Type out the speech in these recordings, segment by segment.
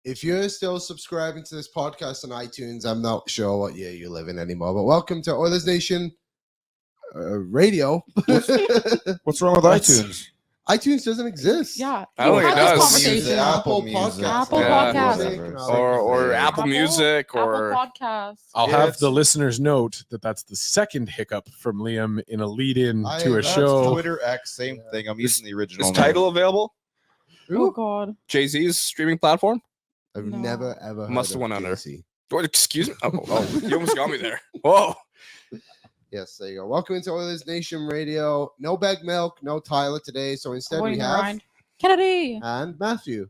If you're still subscribing to this podcast on iTunes, I'm not sure what year you live in anymore, but welcome to Oilersnation Radio. What's wrong with iTunes? iTunes doesn't exist. Yeah. I don't think it does. Conversation. Apple Music. Podcasts. Apple Podcasts. Or Apple Music or Apple Podcasts. I'll have the listeners note that that's the second hiccup from Liam in a lead-in to a show. Twitter X, same thing. I'm using the original. Is Tidal available? Oh, God. Jay-Z's streaming platform? I've No. never, ever Must heard have went of under. JC. What, excuse me? Oh, you almost got me there. Whoa. Yes, there you go. Welcome into Oilers Nation Radio. No bag milk, no Tyler today. So instead we have Kennedy. and Matthew,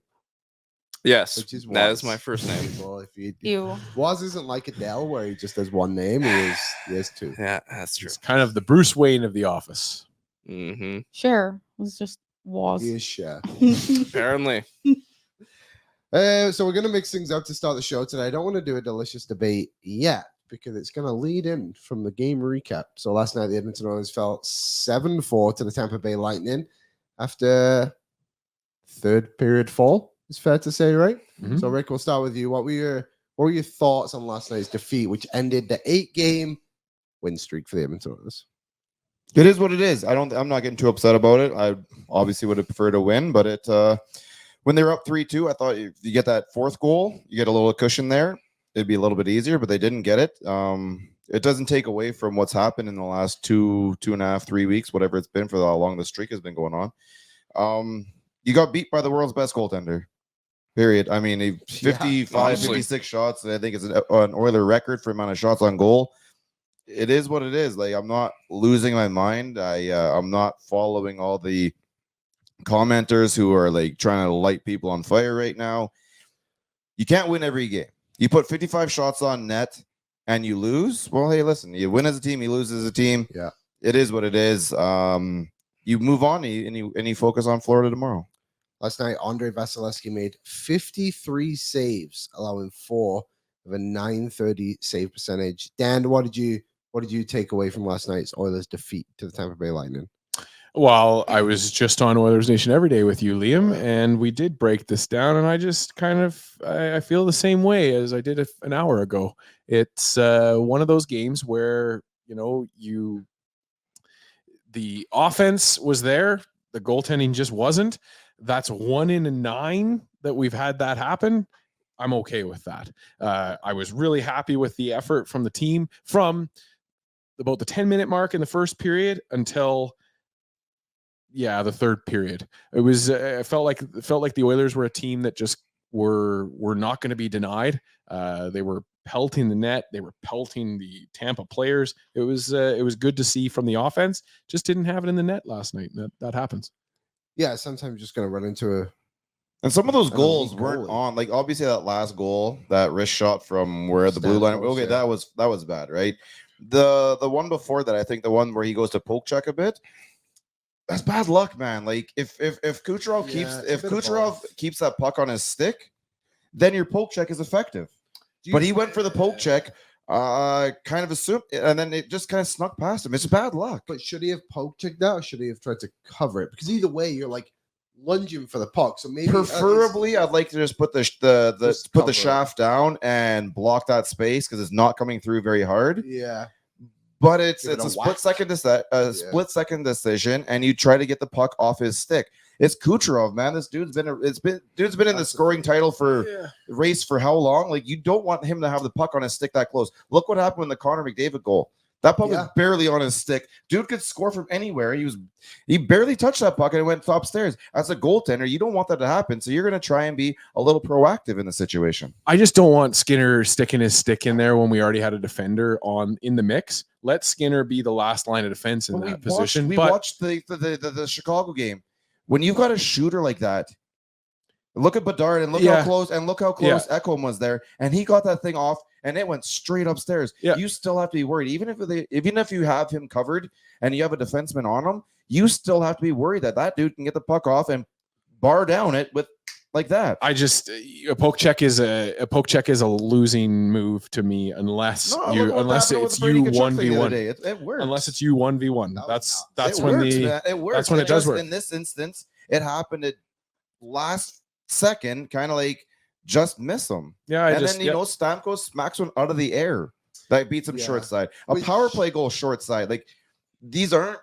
Yes, which is that Waz. is my first name. Well, if you Ew. Waz isn't like Adele where he just has one name. He has two. Yeah, that's true. It's kind of the Bruce Wayne of the office. Mm-hmm. Sure. It was just was. He is Cher. Apparently. So we're going to mix things up to start the show today. I don't want to do a delicious debate yet because it's going to lead in from the game recap. So last night, the Edmonton Oilers fell 7-4 to the Tampa Bay Lightning after third period fall. It's fair to say, right? Mhm. So Rick, we'll start with you. What were your thoughts on last night's defeat, which ended the 8-game win streak for the Edmonton Oilers? It is what it is. I'm not getting too upset about it. I obviously would have preferred a win, but when they were up 3-2, I thought if you get that fourth goal, you get a little cushion there. It'd be a little bit easier, but they didn't get it. It doesn't take away from what's happened in the last 2.5, 3 weeks, whatever it's been for how long the streak has been going on. You got beat by the world's best goaltender. Period. I mean, 56 shots. I think it's an Oiler record for amount of shots on goal. It is what it is. Like, I'm not losing my mind. I'm not following all the commenters who are like trying to light people on fire right now. You can't win every game. You put 55 shots on net and you lose. Well, hey, listen, you win as a team, you lose as a team. Yeah, it is what it is. You move on and you focus on Florida tomorrow. Last night, Andrei Vasilevsky made 53 saves, allowing 4 of a .930 save percentage. Dan, what did you take away from last night's Oilers defeat to the Tampa Bay Lightning? Well, I was just on Oilers Nation every day with you, Liam, and we did break this down, and I just kind of I feel the same way as I did an hour ago. It's one of those games where, the offense was there, the goaltending just wasn't. That's 1 in 9 that we've had that happen. I'm okay with that. I was really happy with the effort from the team from about the 10-minute mark in the first period until the third period. It felt like the Oilers were a team that just were not going to be denied. They were pelting the net. They were pelting the Tampa players. It was good to see from the offense. Just didn't have it in the net last night. That happens. Yeah, sometimes you're just going to run into and some of those goals weren't on. Like, obviously that last goal, that wrist shot from where the blue line. Okay, that was bad, right? The one before that, I think the one where he goes to poke check a bit. That's bad luck, man. Like, if Kucherov keeps that puck on his stick, then your poke check is effective. But he went for the poke check, kind of assumed, and then it just kind of snuck past him. It's bad luck. But should he have poke checked that, or should he have tried to cover it? Because either way, you're like lunging for the puck. So maybe preferably, I'd like to just put the shaft down and block that space because it's not coming through very hard. Yeah. But it's a split second decision, and you try to get the puck off his stick. It's Kucherov, man. This dude's been in the scoring title race for how long? Like, you don't want him to have the puck on his stick that close. Look what happened with the Connor McDavid goal. That puck was barely on his stick. Dude could score from anywhere. He barely touched that puck and it went upstairs. As a goaltender, you don't want that to happen. So you're going to try and be a little proactive in the situation. I just don't want Skinner sticking his stick in there when we already had a defender in the mix. Let Skinner be the last line of defense in that position. We watched the Chicago game. When you've got a shooter like that, look at Bedard and look how close Ekholm was there, and he got that thing off and it went straight upstairs. Yeah. You still have to be worried, even if you have him covered and you have a defenseman on him. You still have to be worried that dude can get the puck off and bar down it with like that. A poke check is a losing move to me unless it's you 1v1. It works. Unless it's you 1v1. That's when it works. That's when it does work. In this instance, it happened at last second, kind of like just miss them. Yeah, And then, Stamkos smacks one out of the air that beats him short side. A power play goal short side. Like, these aren't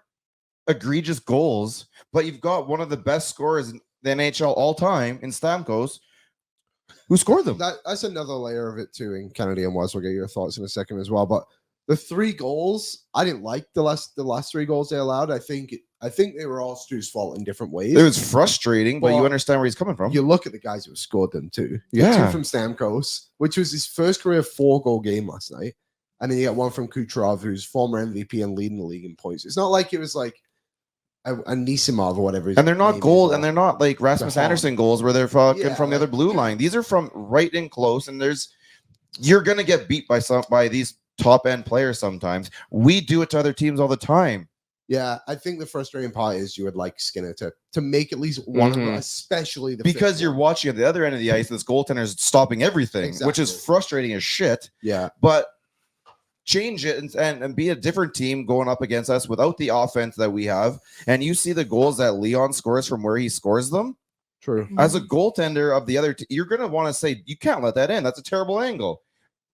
egregious goals, but you've got one of the best scorers in the NHL all time in Stamkos who scored them. That's another layer of it too in Kennedy and Wes. We'll get your thoughts in a second as well. But the 3 goals, I didn't like the last 3 goals they allowed. I think they were all Stu's fault in different ways. It was frustrating, but you understand where he's coming from. You look at the guys who scored them too. You got 2 from Stamkos, which was his first career 4-goal game last night. And then you got 1 from Kucherov, who's former MVP and leading the league in points. It's not like it was like a Nisimov or whatever. And they're not goals, and they're not like Rasmus Anderson goals where they're fucking from the other blue line. These are from right in close, and you're gonna get beat by these top end players sometimes. We do it to other teams all the time. Yeah, I think the frustrating part is you would like Skinner to make at least one of them, especially because you're watching at the other end of the ice, this goaltender is stopping everything, which is frustrating as shit. Yeah, but change it and be a different team going up against us without the offense that we have. And you see the goals that Leon scores from where he scores them. True. As a goaltender of the other team, you're going to want to say, you can't let that in. That's a terrible angle.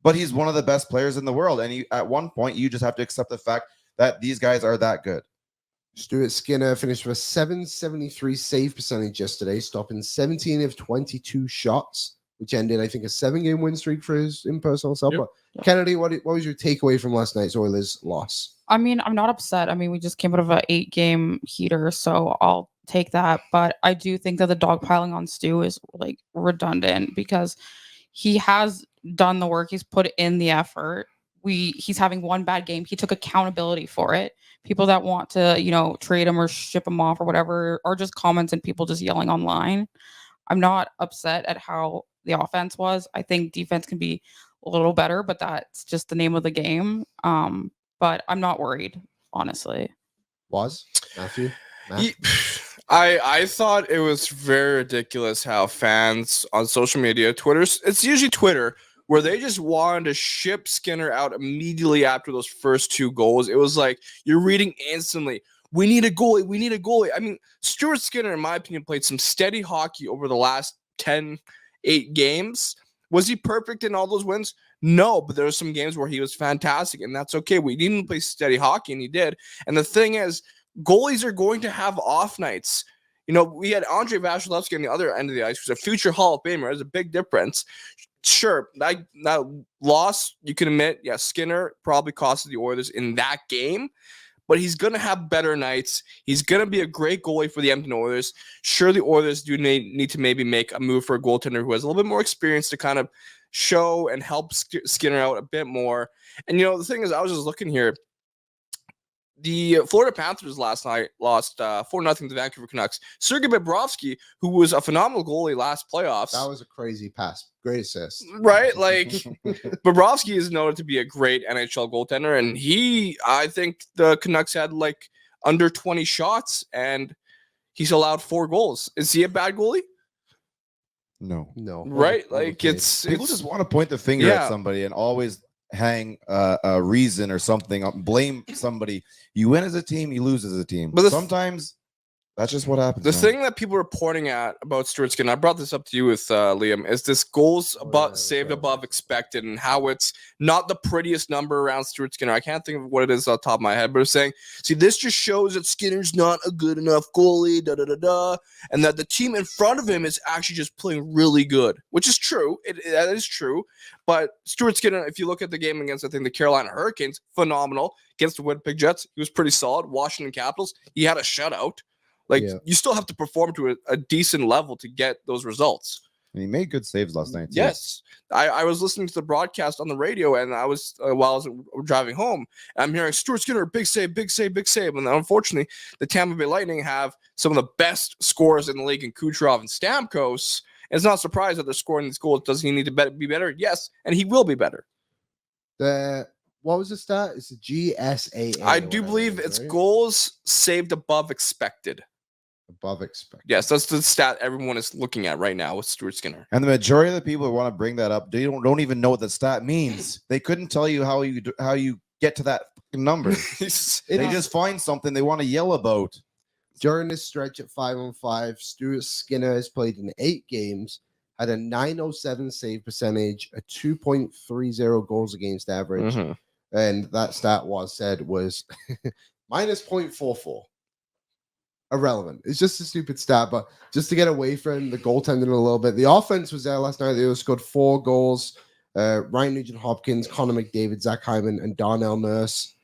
But he's one of the best players in the world. And at one point, you just have to accept the fact that these guys are that good. Stuart Skinner finished with a .773 save percentage yesterday, stopping 17 of 22 shots, which ended, I think, a 7-game win streak for his impersonal self. But Kennedy, what was your takeaway from last night's Oilers loss? I mean, I'm not upset. I mean, we just came out of an 8-game heater, so I'll take that. But I do think that the dogpiling on Stu is like redundant because he has done the work. He's put in the effort. He's having one bad game. He took accountability for it. People that want to, trade him or ship him off or whatever, or just comments and people just yelling online. I'm not upset at how the offense was. I think defense can be a little better, but that's just the name of the game. But I'm not worried, honestly. Matthew? I thought it was very ridiculous how fans on social media, it's usually Twitter, where they just wanted to ship Skinner out immediately after those first 2 goals. It was like you're reading instantly, we need a goalie, we need a goalie. I mean, Stuart Skinner, in my opinion, played some steady hockey over the last 8 games. Was he perfect in all those wins? No, but there were some games where he was fantastic, and that's okay. We needed to play steady hockey, and he did. And the thing is, goalies are going to have off nights. We had Andrei Vasilevsky on the other end of the ice, who's a future Hall of Famer. There's a big difference. Sure, that loss, you can admit, Skinner probably costed the Oilers in that game, but he's going to have better nights. He's going to be a great goalie for the Edmonton Oilers. Sure, the Oilers do need to maybe make a move for a goaltender who has a little bit more experience to kind of show and help Skinner out a bit more. And, the thing is, I was just looking here. The Florida Panthers last night lost 4-0 to the Vancouver Canucks. Sergei Bobrovsky, who was a phenomenal goalie last playoffs. That was a crazy pass. Great assist. Right? Like, Bobrovsky is noted to be a great NHL goaltender, and I think the Canucks had like under 20 shots, and he's allowed 4 goals. Is he a bad goalie? No. Right? Like, people just want to point the finger at somebody and always hang a reason or something, blame somebody. You win as a team, you lose as a team. But sometimes that's just what happens. The thing that people are pointing at about Stuart Skinner, I brought this up to you with Liam, is this goals saved above expected and how it's not the prettiest number around Stuart Skinner. I can't think of what it is off the top of my head, but it's saying, see, this just shows that Skinner's not a good enough goalie, and that the team in front of him is actually just playing really good, which is true. That is true. But Stuart Skinner, if you look at the game against, I think, the Carolina Hurricanes, phenomenal. Against the Winnipeg Jets, he was pretty solid. Washington Capitals, he had a shutout. You still have to perform to a decent level to get those results. And he made good saves last night, too. Yes. I was listening to the broadcast on the radio, and I was while I was driving home, and I'm hearing Stuart Skinner, big save, big save, big save. And unfortunately, the Tampa Bay Lightning have some of the best scorers in the league in Kucherov and Stamkos. And it's not surprised that they're scoring these goals. Does he need to be better? Yes, and he will be better. What was the stat? It's a GSAA. I do believe it's right? Goals saved above expected. Above expected. Yes, that's the stat everyone is looking at right now with Stuart Skinner. And the majority of the people who want to bring that up, they don't even know what the stat means. They couldn't tell you how you get to that number. They just find something they want to yell about. During this stretch at 5-on-5, Stuart Skinner has played in 8 games, had a 907 save percentage, a 2.30 goals against average, and that stat was minus 0.44. Irrelevant. It's just a stupid stat, but just to get away from the goaltending a little bit, the offense was there last night. They scored 4 goals. Ryan Nugent-Hopkins, Connor McDavid, Zach Hyman, and Darnell Nurse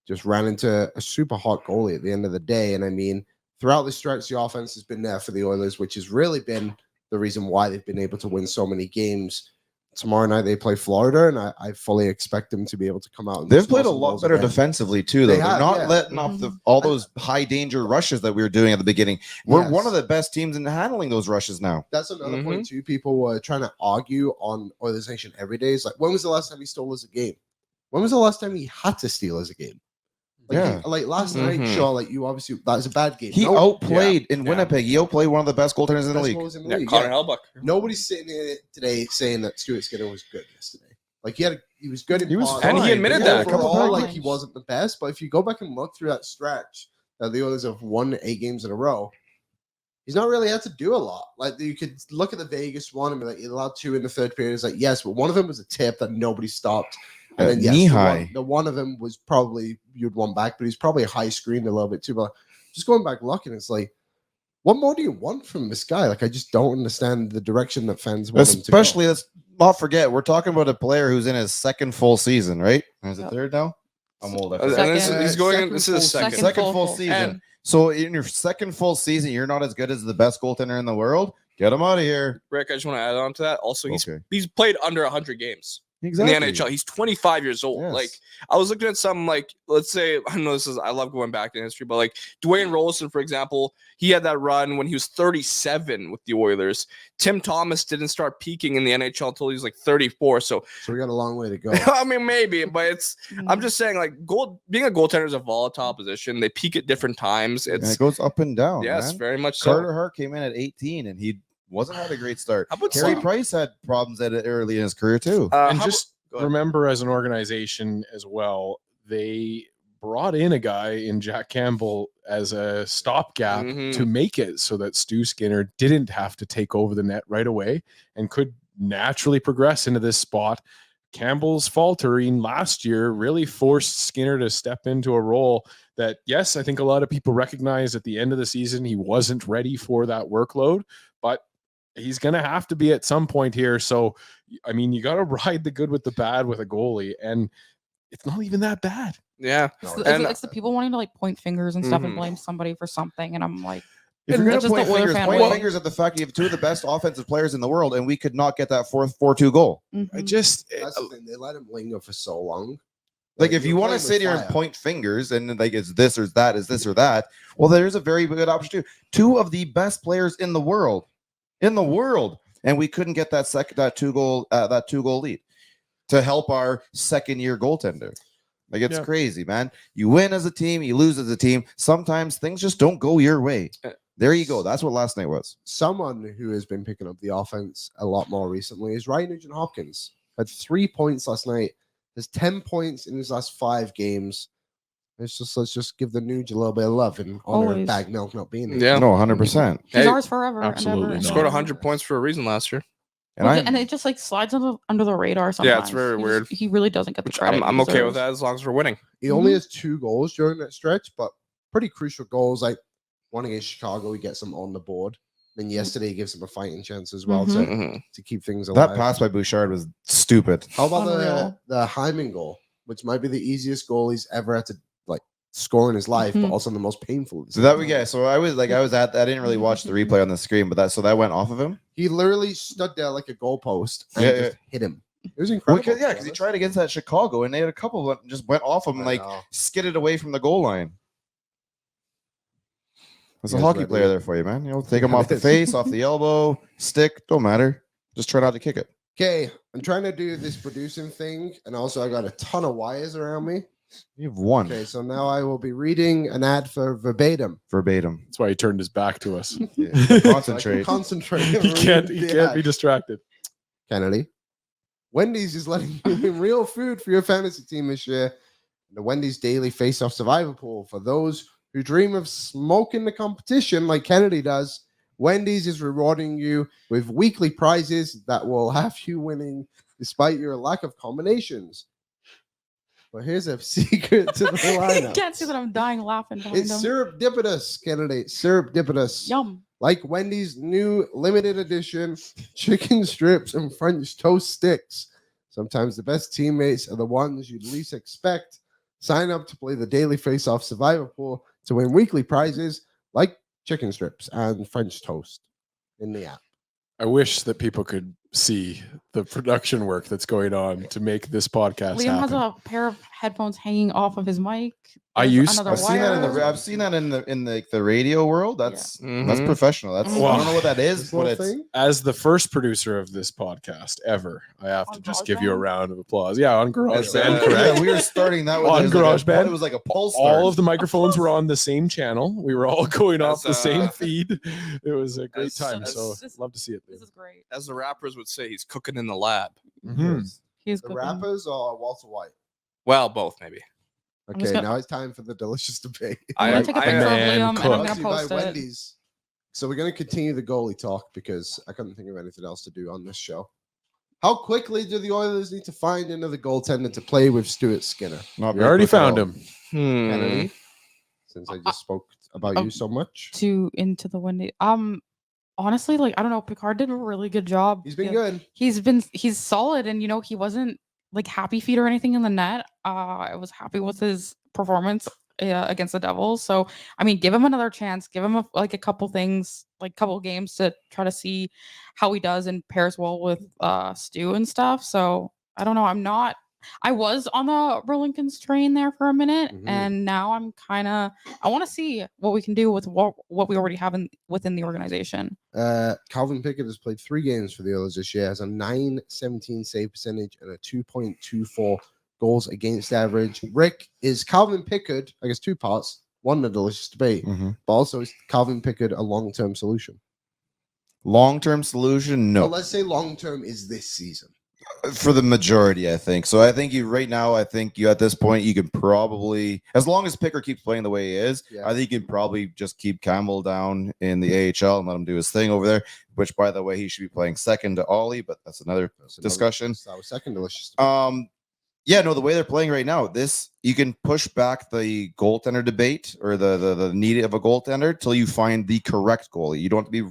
just ran into a super hot goalie at the end of the day. And I mean, throughout the stretch, the offense has been there for the Oilers, which has really been the reason why they've been able to win so many games. Tomorrow night they play Florida, and I fully expect them to be able to come out. And they've played a lot better defensively too, though. They're not letting off all those high danger rushes that we were doing at the beginning. We're one of the best teams in handling those rushes now. That's another point too. People were trying to argue on Oilers Nation every day. It's like, when was the last time he stole us a game? When was the last time he had to steal us a game? Like last night, sure. Like you obviously, that was a bad game. He outplayed in Winnipeg. He outplayed one of the best goaltenders in the league. Connor Hellebuyck. Nobody's sitting here today saying that Stuart Skinner was good yesterday. Like he was good. He was parts. fine. And he admitted that. Overall, like he wasn't the best. But if you go back and look through that stretch, that the Oilers have won 8 games in a row. He's not really had to do a lot. Like you could look at the Vegas one and be like, he allowed 2 in the third period. It's like, yes, but one of them was a tip that nobody stopped. And then yes, the one of them was probably you'd want back, but he's probably high screened a little bit too. But just going back looking, it's like, what more do you want from this guy? Like, I just don't understand the direction that fans want him to go. Especially, let's not forget, we're talking about a player who's in his 2nd full season, right? Is it 3rd now? I'm old. He's going. This is his second full season. So in your 2nd full season, you're not as good as the best goaltender in the world. Get him out of here, Rick. I just want to add on to that. Also, he's played under 100 games. Exactly. In the NHL. He's 25 years old. Yes. Like, I was looking at some, like, let's say, I know I love going back in history, but like Dwayne Rolson, for example, he had that run when he was 37 with the Oilers. Tim Thomas didn't start peaking in the NHL until he was like 34. So we got a long way to go. I mean, maybe, but I'm just saying, like, being a goaltender is a volatile position. They peak at different times. It goes up and down. Yes, man. Very much so. Carter Hart came in at 18 and he wasn't had a great start. Carey Price had problems early in his career too. And just remember, as an organization as well, they brought in a guy in Jack Campbell as a stopgap to make it so that Stu Skinner didn't have to take over the net right away and could naturally progress into this spot. Campbell's faltering last year really forced Skinner to step into a role that, yes, I think a lot of people recognize at the end of the season he wasn't ready for that workload, but he's going to have to be at some point here. So, I mean, you got to ride the good with the bad with a goalie, and it's not even that bad. Yeah. It's the people wanting to like point fingers and stuff and blame somebody for something. And I'm like, if you're going to point fingers at the fact you have 2 of the best offensive players in the world, and we could not get that 4-2 goal. That's the thing. They let him linger for so long. Like, if you want to sit here and point fingers and like, is this or that, is this or that? Well, there's a very good option too. 2 of the best players in the world, and we couldn't get that 2 goal lead to help our 2nd-year goaltender. Like, it's crazy, man. You win as a team, you lose as a team. Sometimes things just don't go your way. There you go. That's what last night was. Someone who has been picking up the offense a lot more recently is Ryan Nugent-Hopkins. Had 3 points last night. Has 10 points in his last 5 games. Let's just give the Nuge a little bit of love in honor of Bag Milk not being there. Yeah, no, 100%. He's ours forever. Absolutely, he scored 100 points for a reason last year, and it just like slides under the radar sometimes. Yeah, it's very weird. He really doesn't get the credit. I'm okay with that as long as we're winning. He only has 2 goals during that stretch, but pretty crucial goals. Like one against Chicago, he gets them on the board. Then yesterday, he gives him a fighting chance as well to keep things alive. That pass by Bouchard was stupid. How about the Hyman goal, which might be the easiest goal he's ever had to like score in his life, but also the most painful. So I didn't really watch the replay on the screen, but that went off of him. He literally stood there like a goalpost and just hit him. It was incredible. Because he tried against that Chicago, and they had a couple of them just went off him, like skidded away from the goal line. There's a hockey player there for you, man. Take him off the face, off the elbow, stick, don't matter. Just try not to kick it. Okay, I'm trying to do this producing thing, and also I got a ton of wires around me. You have 1. Okay, so now I will be reading an ad for verbatim. That's why he turned his back to us. Concentrate. Concentrate. He can't be distracted. Kennedy. Wendy's is letting you win real food for your fantasy team this year. The Wendy's Daily Face-Off Survivor Pool for those who dream of smoking the competition like Kennedy does. Wendy's is rewarding you with weekly prizes that will have you winning despite your lack of combinations. But here's a secret to the lineup. Can't see that I'm dying laughing behind It's him. Surreptitious, candidate. Surreptitious. Yum. Like Wendy's new limited edition chicken strips and French toast sticks. Sometimes the best teammates are the ones you'd least expect. Sign up to play the daily face-off survivor pool to win weekly prizes like chicken strips and French toast in the app. I wish that people could see the production work that's going on to make this podcast Liam has happen. a pair of headphones hanging off of his mic. I There's used- another I've seen that in wire. the I've seen that in the radio world. That's Mhm. professional. That's Well, I don't know what that This is, little but it's thing. As the first producer of this podcast ever, I have to On just give you a GarageBand? round of applause. Yeah, on As, GarageBand, uh, correct. yeah, we were starting that with On it was like GarageBand. it was like a pulse. All of the microphones were on the same channel. We were all going off the As, same feed. It was a great as- time. as- So this- love to see it. This is great. As the rappers would say, he's cooking in the lab. Mhm. He's The cooking. rappers or Walter White? Well, both maybe. I'm Okay, just gonna- now it's time for the delicious debate. I'm gonna take a picture of man Liam and I'm cooked. gonna Brought to you by post it. Wendy's. So we're going to continue the goalie talk because I couldn't think of anything else to do on this show. How quickly do the Oilers need to find another goaltender to play with Stuart Skinner? Not We very already quick at found all. him. Kennedy, since I just spoke about you so much. To into the Wendy. Honestly, like I don't know, Picard did a really good job. He's been Yeah. good. He's solid, and he wasn't like happy feet or anything in the net. I was happy with his performance against the Devils. So I mean, give him another chance. Give him a couple things, like couple games to try to see how he does and pairs well with Stu and stuff. So I don't know. I was on the Burlington's train there for a minute, Mhm. and now I want to see what we can do with what we already have within the organization. Calvin Pickett has played 3 games for the Oilers this year, has a .917 save percentage and a 2.24 goals against average. Rick, is Calvin Pickett, I guess 2 parts, one, the delicious debate, Mhm. but also is Calvin Pickett a long-term solution? Long-term solution, no. Well, let's say long-term is this season. For the majority, I think. So I think you right now, I think you at this point, you can probably, as long as Picker keeps playing the way he is, Yeah. I think you can probably just keep Campbell down in the AHL and let him do his thing over there, which by the way, he should be playing second to Ollie, but that's another That's another- discussion. that's our second delicious debate. Yeah, no, the way they're playing right now, this you can push back the goaltender debate or the need of a goaltender till you find the correct goalie. You don't have to be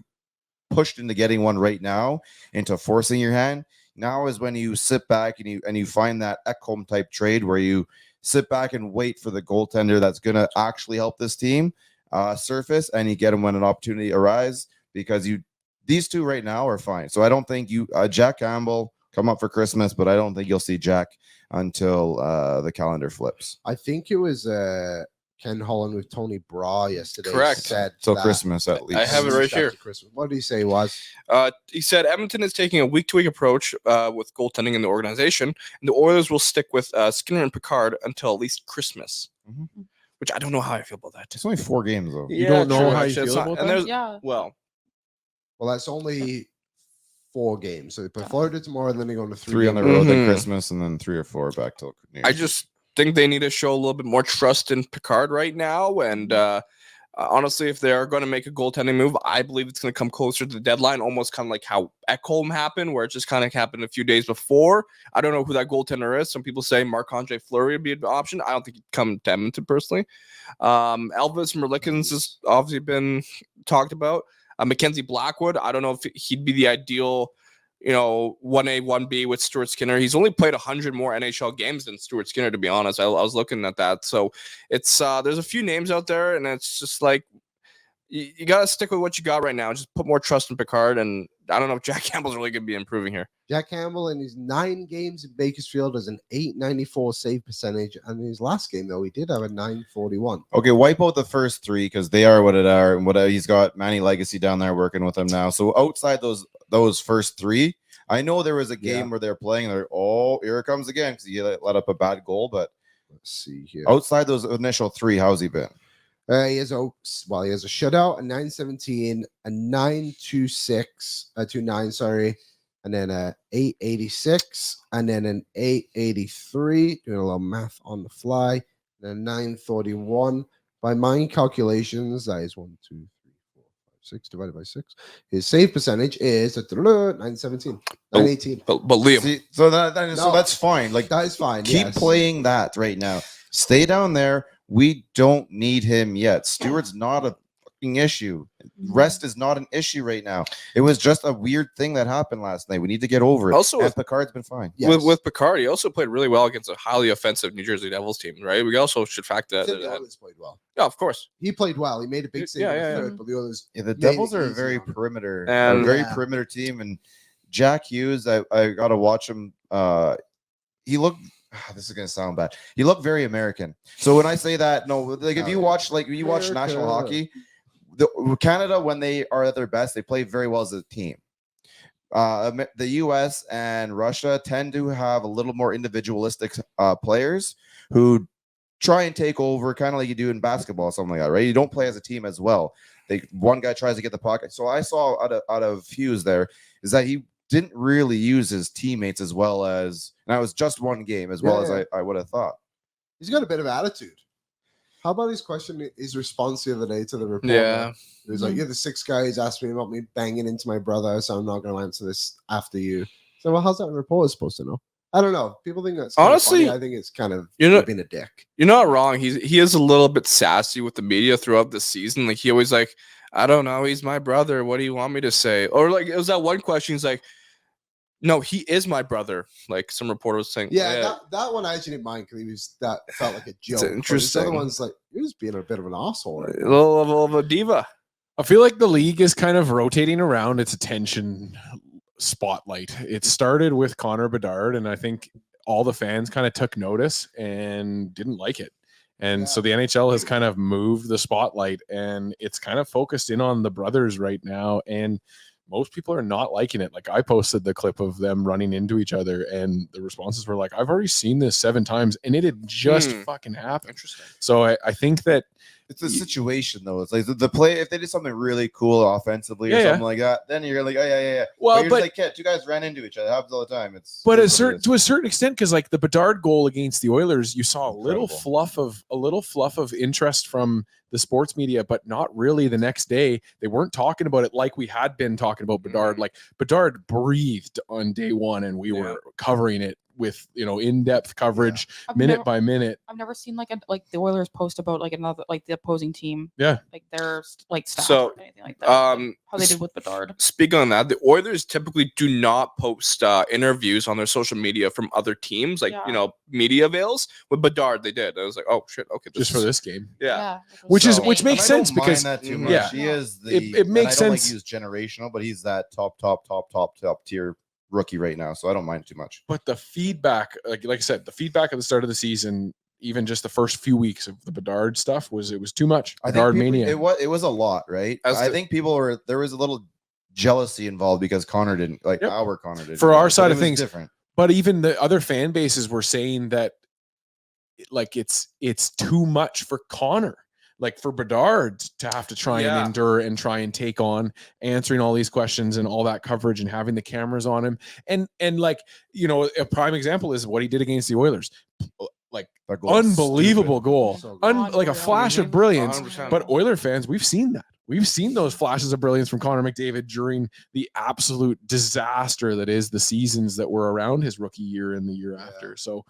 pushed into getting one right now, into forcing your hand. Now is when you sit back and you find that Ekholm type trade where you sit back and wait for the goaltender that's going to actually help this team surface, and you get them when an opportunity arises, because these two right now are fine. So I don't think Jack Campbell come up for Christmas, but I don't think you'll see Jack until the calendar flips. I think it was Ken Holland with Tony Bra yesterday. Correct. Said Till that- Christmas at least. I have it right After here. Christmas. What did he say was? He said Edmonton is taking a week-to-week approach with goaltending in the organization, and the Oilers will stick with Skinner and Picard until at least Christmas. Mhm. Which I don't know how I feel about that. It's only 4 games though. You don't know true, how you actually, it's feel not- about and that? there's- Yeah. Well, Well, that's only 4 games. So they play Florida tomorrow, and then they go to 3 on the games. road, then Mhm. Christmas, and then 3 or 4 back till New I Year's. just think they need to show a little bit more trust in Picard right now. And honestly, if they are going to make a goaltending move, I believe it's going to come closer to the deadline, almost kind of like how Ekholm happened, where it just kind of happened a few days before. I don't know who that goaltender is. Some people say Marc-Andre Fleury would be an option. I don't think he'd come to Edmonton personally. Elvis Merlikins has obviously been talked about. Mackenzie Blackwood, I don't know if he'd be the ideal 1A, 1B with Stuart Skinner. He's only played 100 more NHL games than Stuart Skinner, to be honest. I was looking at that. So it's there's a few names out there, and it's just like you got to stick with what you got right now. Just put more trust in Picard, and I don't know if Jack Campbell's really going to be improving here. Jack Campbell in his 9 games in Bakersfield has an .894 save percentage, and in his last game though he did have a .941. Okay, wipe out the first 3 because they are what it are, and he's got Manny Legacy down there working with him now. So outside those first 3, I know there was a game where they're playing. They're here it comes again because he let up a bad goal. But Let's see here. outside those initial 3, how's he been? He has a shutout, a .917, a .926, 29, sorry, and then a .886, and then an .883. Doing a little math on the fly, and a .941. By my calculations, that is 1, 2, 3, 4, 5, 6 divided by 6. His save percentage is 917, 918. But Liam, See, so that's fine. Like, That is fine. keep yes. playing that right now. Stay down there. We don't need him yet. Stewart's not a fucking issue. Rest is not an issue right now. It was just a weird thing that happened last night. We need to get over it. Also, and Picard's been fine. Yes. with Picard, he also played really well against a highly offensive New Jersey Devils team, right? We also should factor Tim, that. the Oilers played well. Yeah, of course. He played well. He made a big save in the third, but the Oilers. Yeah, the made Devils it are a easy very on him. perimeter, And- perimeter team. And Jack Hughes, I got to watch him. He looked. This is gonna sound bad. He looked very American. So when I say that, no, like if you watch national hockey, Canada, when they are at their best, they play very well as a team. The U.S. and Russia tend to have a little more individualistic players who try and take over, kind of like you do in basketball, something like that, right? You don't play as a team as well. One guy tries to get the puck. So I saw out of Hughes there is that he didn't really use his teammates as well as, and that was just one game as well as I would have thought. He's got a bit of attitude. How about his question, his response the other day to the reporter? Yeah. He was like, you're the sixth guy who's asked me about me banging into my brother, so I'm not going to answer this after you. So, well, how's that reporter supposed to know? I don't know. People think that's honestly. I think it's kind of being a dick. You're not wrong. He is a little bit sassy with the media throughout the season. Like he always like, I don't know. He's my brother. What do you want me to say? Or like it was that one question. He's like, no, he is my brother. Like some reporter was saying. Yeah. That one I actually didn't mind because that felt like a joke. But interesting. this other one's like, he was being a bit of an asshole. Right? A little of a diva. I feel like the league is kind of rotating around its attention spotlight. It started with Connor Bedard, and I think all the fans kind of took notice and didn't like it. And so the NHL has kind of moved the spotlight, and it's kind of focused in on the brothers right now. And most people are not liking it. Like I posted the clip of them running into each other, and the responses were like, I've already seen this 7 times, and it had just fucking happened. Interesting. So I think that It's a situation though. It's like the play. If they did something really cool offensively or something like that, then you're like, yeah. Well, you're just like, yeah, two guys ran into each other. It happens all the time. But to a certain extent, because like the Bedard goal against the Oilers, you saw a little fluff of interest from the sports media, but not really the next day. They weren't talking about it like we had been talking about Bedard. Like Bedard breathed on day one, and we were covering it with in-depth coverage minute by minute. I've never seen like the Oilers post about like another like the opposing team. Yeah, like their like stats So, or anything like that. Like, how they did with Bedard. Speaking on that, the Oilers typically do not post interviews on their social media from other teams, like media avails. With Bedard, they did. I was like, oh shit, okay, just for this game. Yeah. Which makes sense because that too much. He is the. It makes I don't sense. Like use generational, but he's that top tier rookie right now, so I don't mind too much. But the feedback, like I said, the feedback at the start of the season, even just the first few weeks of the Bedard stuff, was too much. Bedard mania. It was a lot, right? I think there was a little jealousy involved because Connor didn't our Connor didn't. For our side of things, different. But even the other fan bases were saying that, like it's too much for Connor. Like for Bedard to have to try and endure and try and take on answering all these questions and all that coverage and having the cameras on him. And like, a prime example is what he did against the Oilers. Like unbelievable goal. So Like a flash of brilliance. 100%. But Oiler fans, we've seen that. We've seen those flashes of brilliance from Connor McDavid during the absolute disaster that is the seasons that were around his rookie year and the year after. So,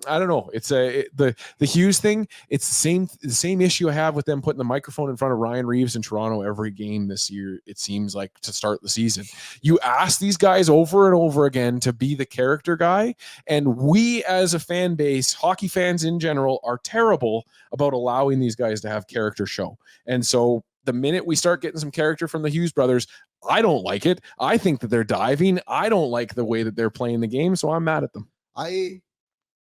I don't know. It's the Hughes thing. It's the same issue I have with them putting the microphone in front of Ryan Reeves in Toronto every game this year. It seems like to start the season, you ask these guys over and over again to be the character guy, and we as a fan base, hockey fans in general, are terrible about allowing these guys to have character show. And so the minute we start getting some character from the Hughes brothers, I don't like it. I think that they're diving. I don't like the way that they're playing the game, so I'm mad at them. I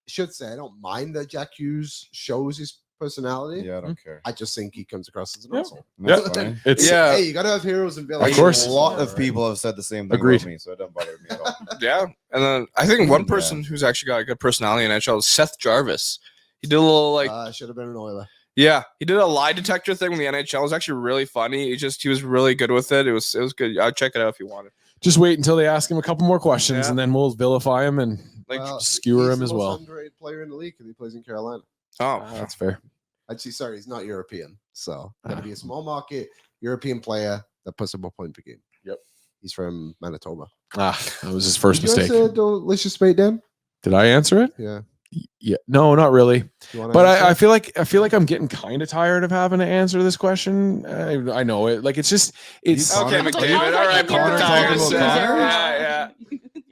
should say I don't mind that Jack Hughes shows his personality. Yeah, I don't care. I just think he comes across as an asshole. That's fine. Hey, you gotta have heroes and villains. Of course. A lot of people have said the same thing Agreed. about me, so it doesn't bother me at all. Yeah. And then I think one person who's actually got a good personality in NHL is Seth Jarvis. He did a little should have been an Oiler. Yeah, he did a lie detector thing with the NHL. It was actually really funny. He was really good with it. It was good. I'd check it out if you wanted. Just wait until they ask him a couple more questions, and then we'll vilify him and skewer him as well. He's the most underrated player in the league because he plays in Carolina. Oh, That's fair. Actually, sorry, he's not European, so gotta be a small market. European player that puts up a point per game. Yep. He's from Manitoba. That was his first Did you mistake. answer delicious debate, Dan? Did I answer it? Yeah. Yeah. No, not really. You wanna But answer I it? feel like I'm getting kind of tired of having to answer this question. I know it. Like it's Okay, Connor- McDavid. All right, pump the Connor tires. talking about Connor? Yeah.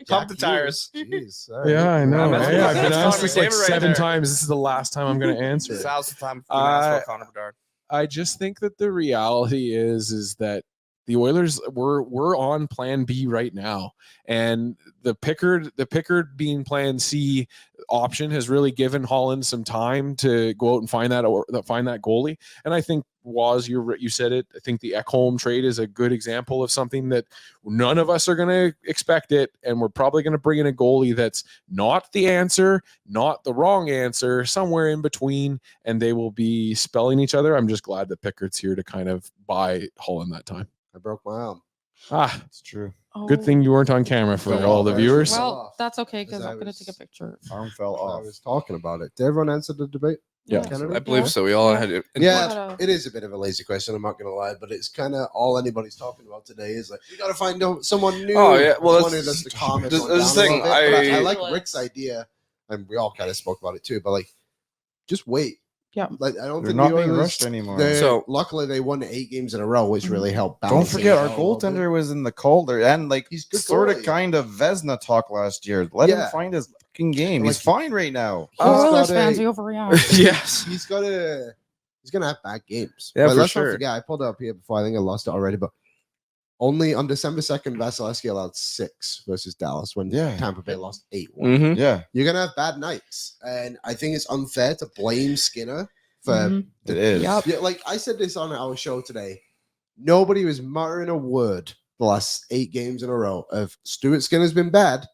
Pump the Jack tires. Hughes. Jeez. All right. yeah, I know. that's- Hey, I've been that's asked Connor this like McDavid right 7 there. times. This is the last time I'm going to answer it. Now's the time for ask about Connor Bedard. I just think that the reality is that the Oilers we're on plan B right now. And the Pickard being plan C option has really given Holland some time to go out and find that goalie. And I think you said it. I think the Ekholm trade is a good example of something that none of us are going to expect it. And we're probably going to bring in a goalie that's not the answer, not the wrong answer, somewhere in between, and they will be spelling each other. I'm just glad that Pickard's here to kind of buy Holland that time. I broke my arm. It's true. Good thing you weren't on camera for Yeah. all the viewers. Well, that's okay because As I I'm gonna was- take a picture. Arm fell I off. was talking about it. Did everyone answer the debate? Yeah. Canada? I believe so. We all had it. Yeah, it is a bit of a lazy question. I'm not going to lie, but it's kind of all anybody's talking about today is like, we got to find someone new. Oh, yeah, well, someone who that's- does the comments. this- on this down a thing, little bit, but I I- like Rick's idea, and we all kind of spoke about it too, but like, just wait. Yeah. Like, I don't They're think not the being Oilers- rushed anymore. So luckily they won 8 games in a row, which really helped balance. Don't forget, our things out a little bit. goaltender was in the Calder, and like He's good sort of goalie. kind of Vezina talk last year. Let Yeah. him find his fucking game. Like- He's fine right now. He's Oilers got fans, a- we overreact. Yes. He's gonna have bad games. Yeah, But for let's sure. not forget, I pulled it up here before. I think I lost it already, but only on December 2nd, Vasilevsky allowed 6 versus Dallas when Yeah. Tampa Bay lost 8-1. Mm-hmm. Yeah, You're gonna have bad nights, and I think it's unfair to blame Skinner for. Mhm. it is. Yep. Yeah, like I said this on our show today. Nobody was muttering a word the last 8 games in a row of Stuart Skinner's been bad,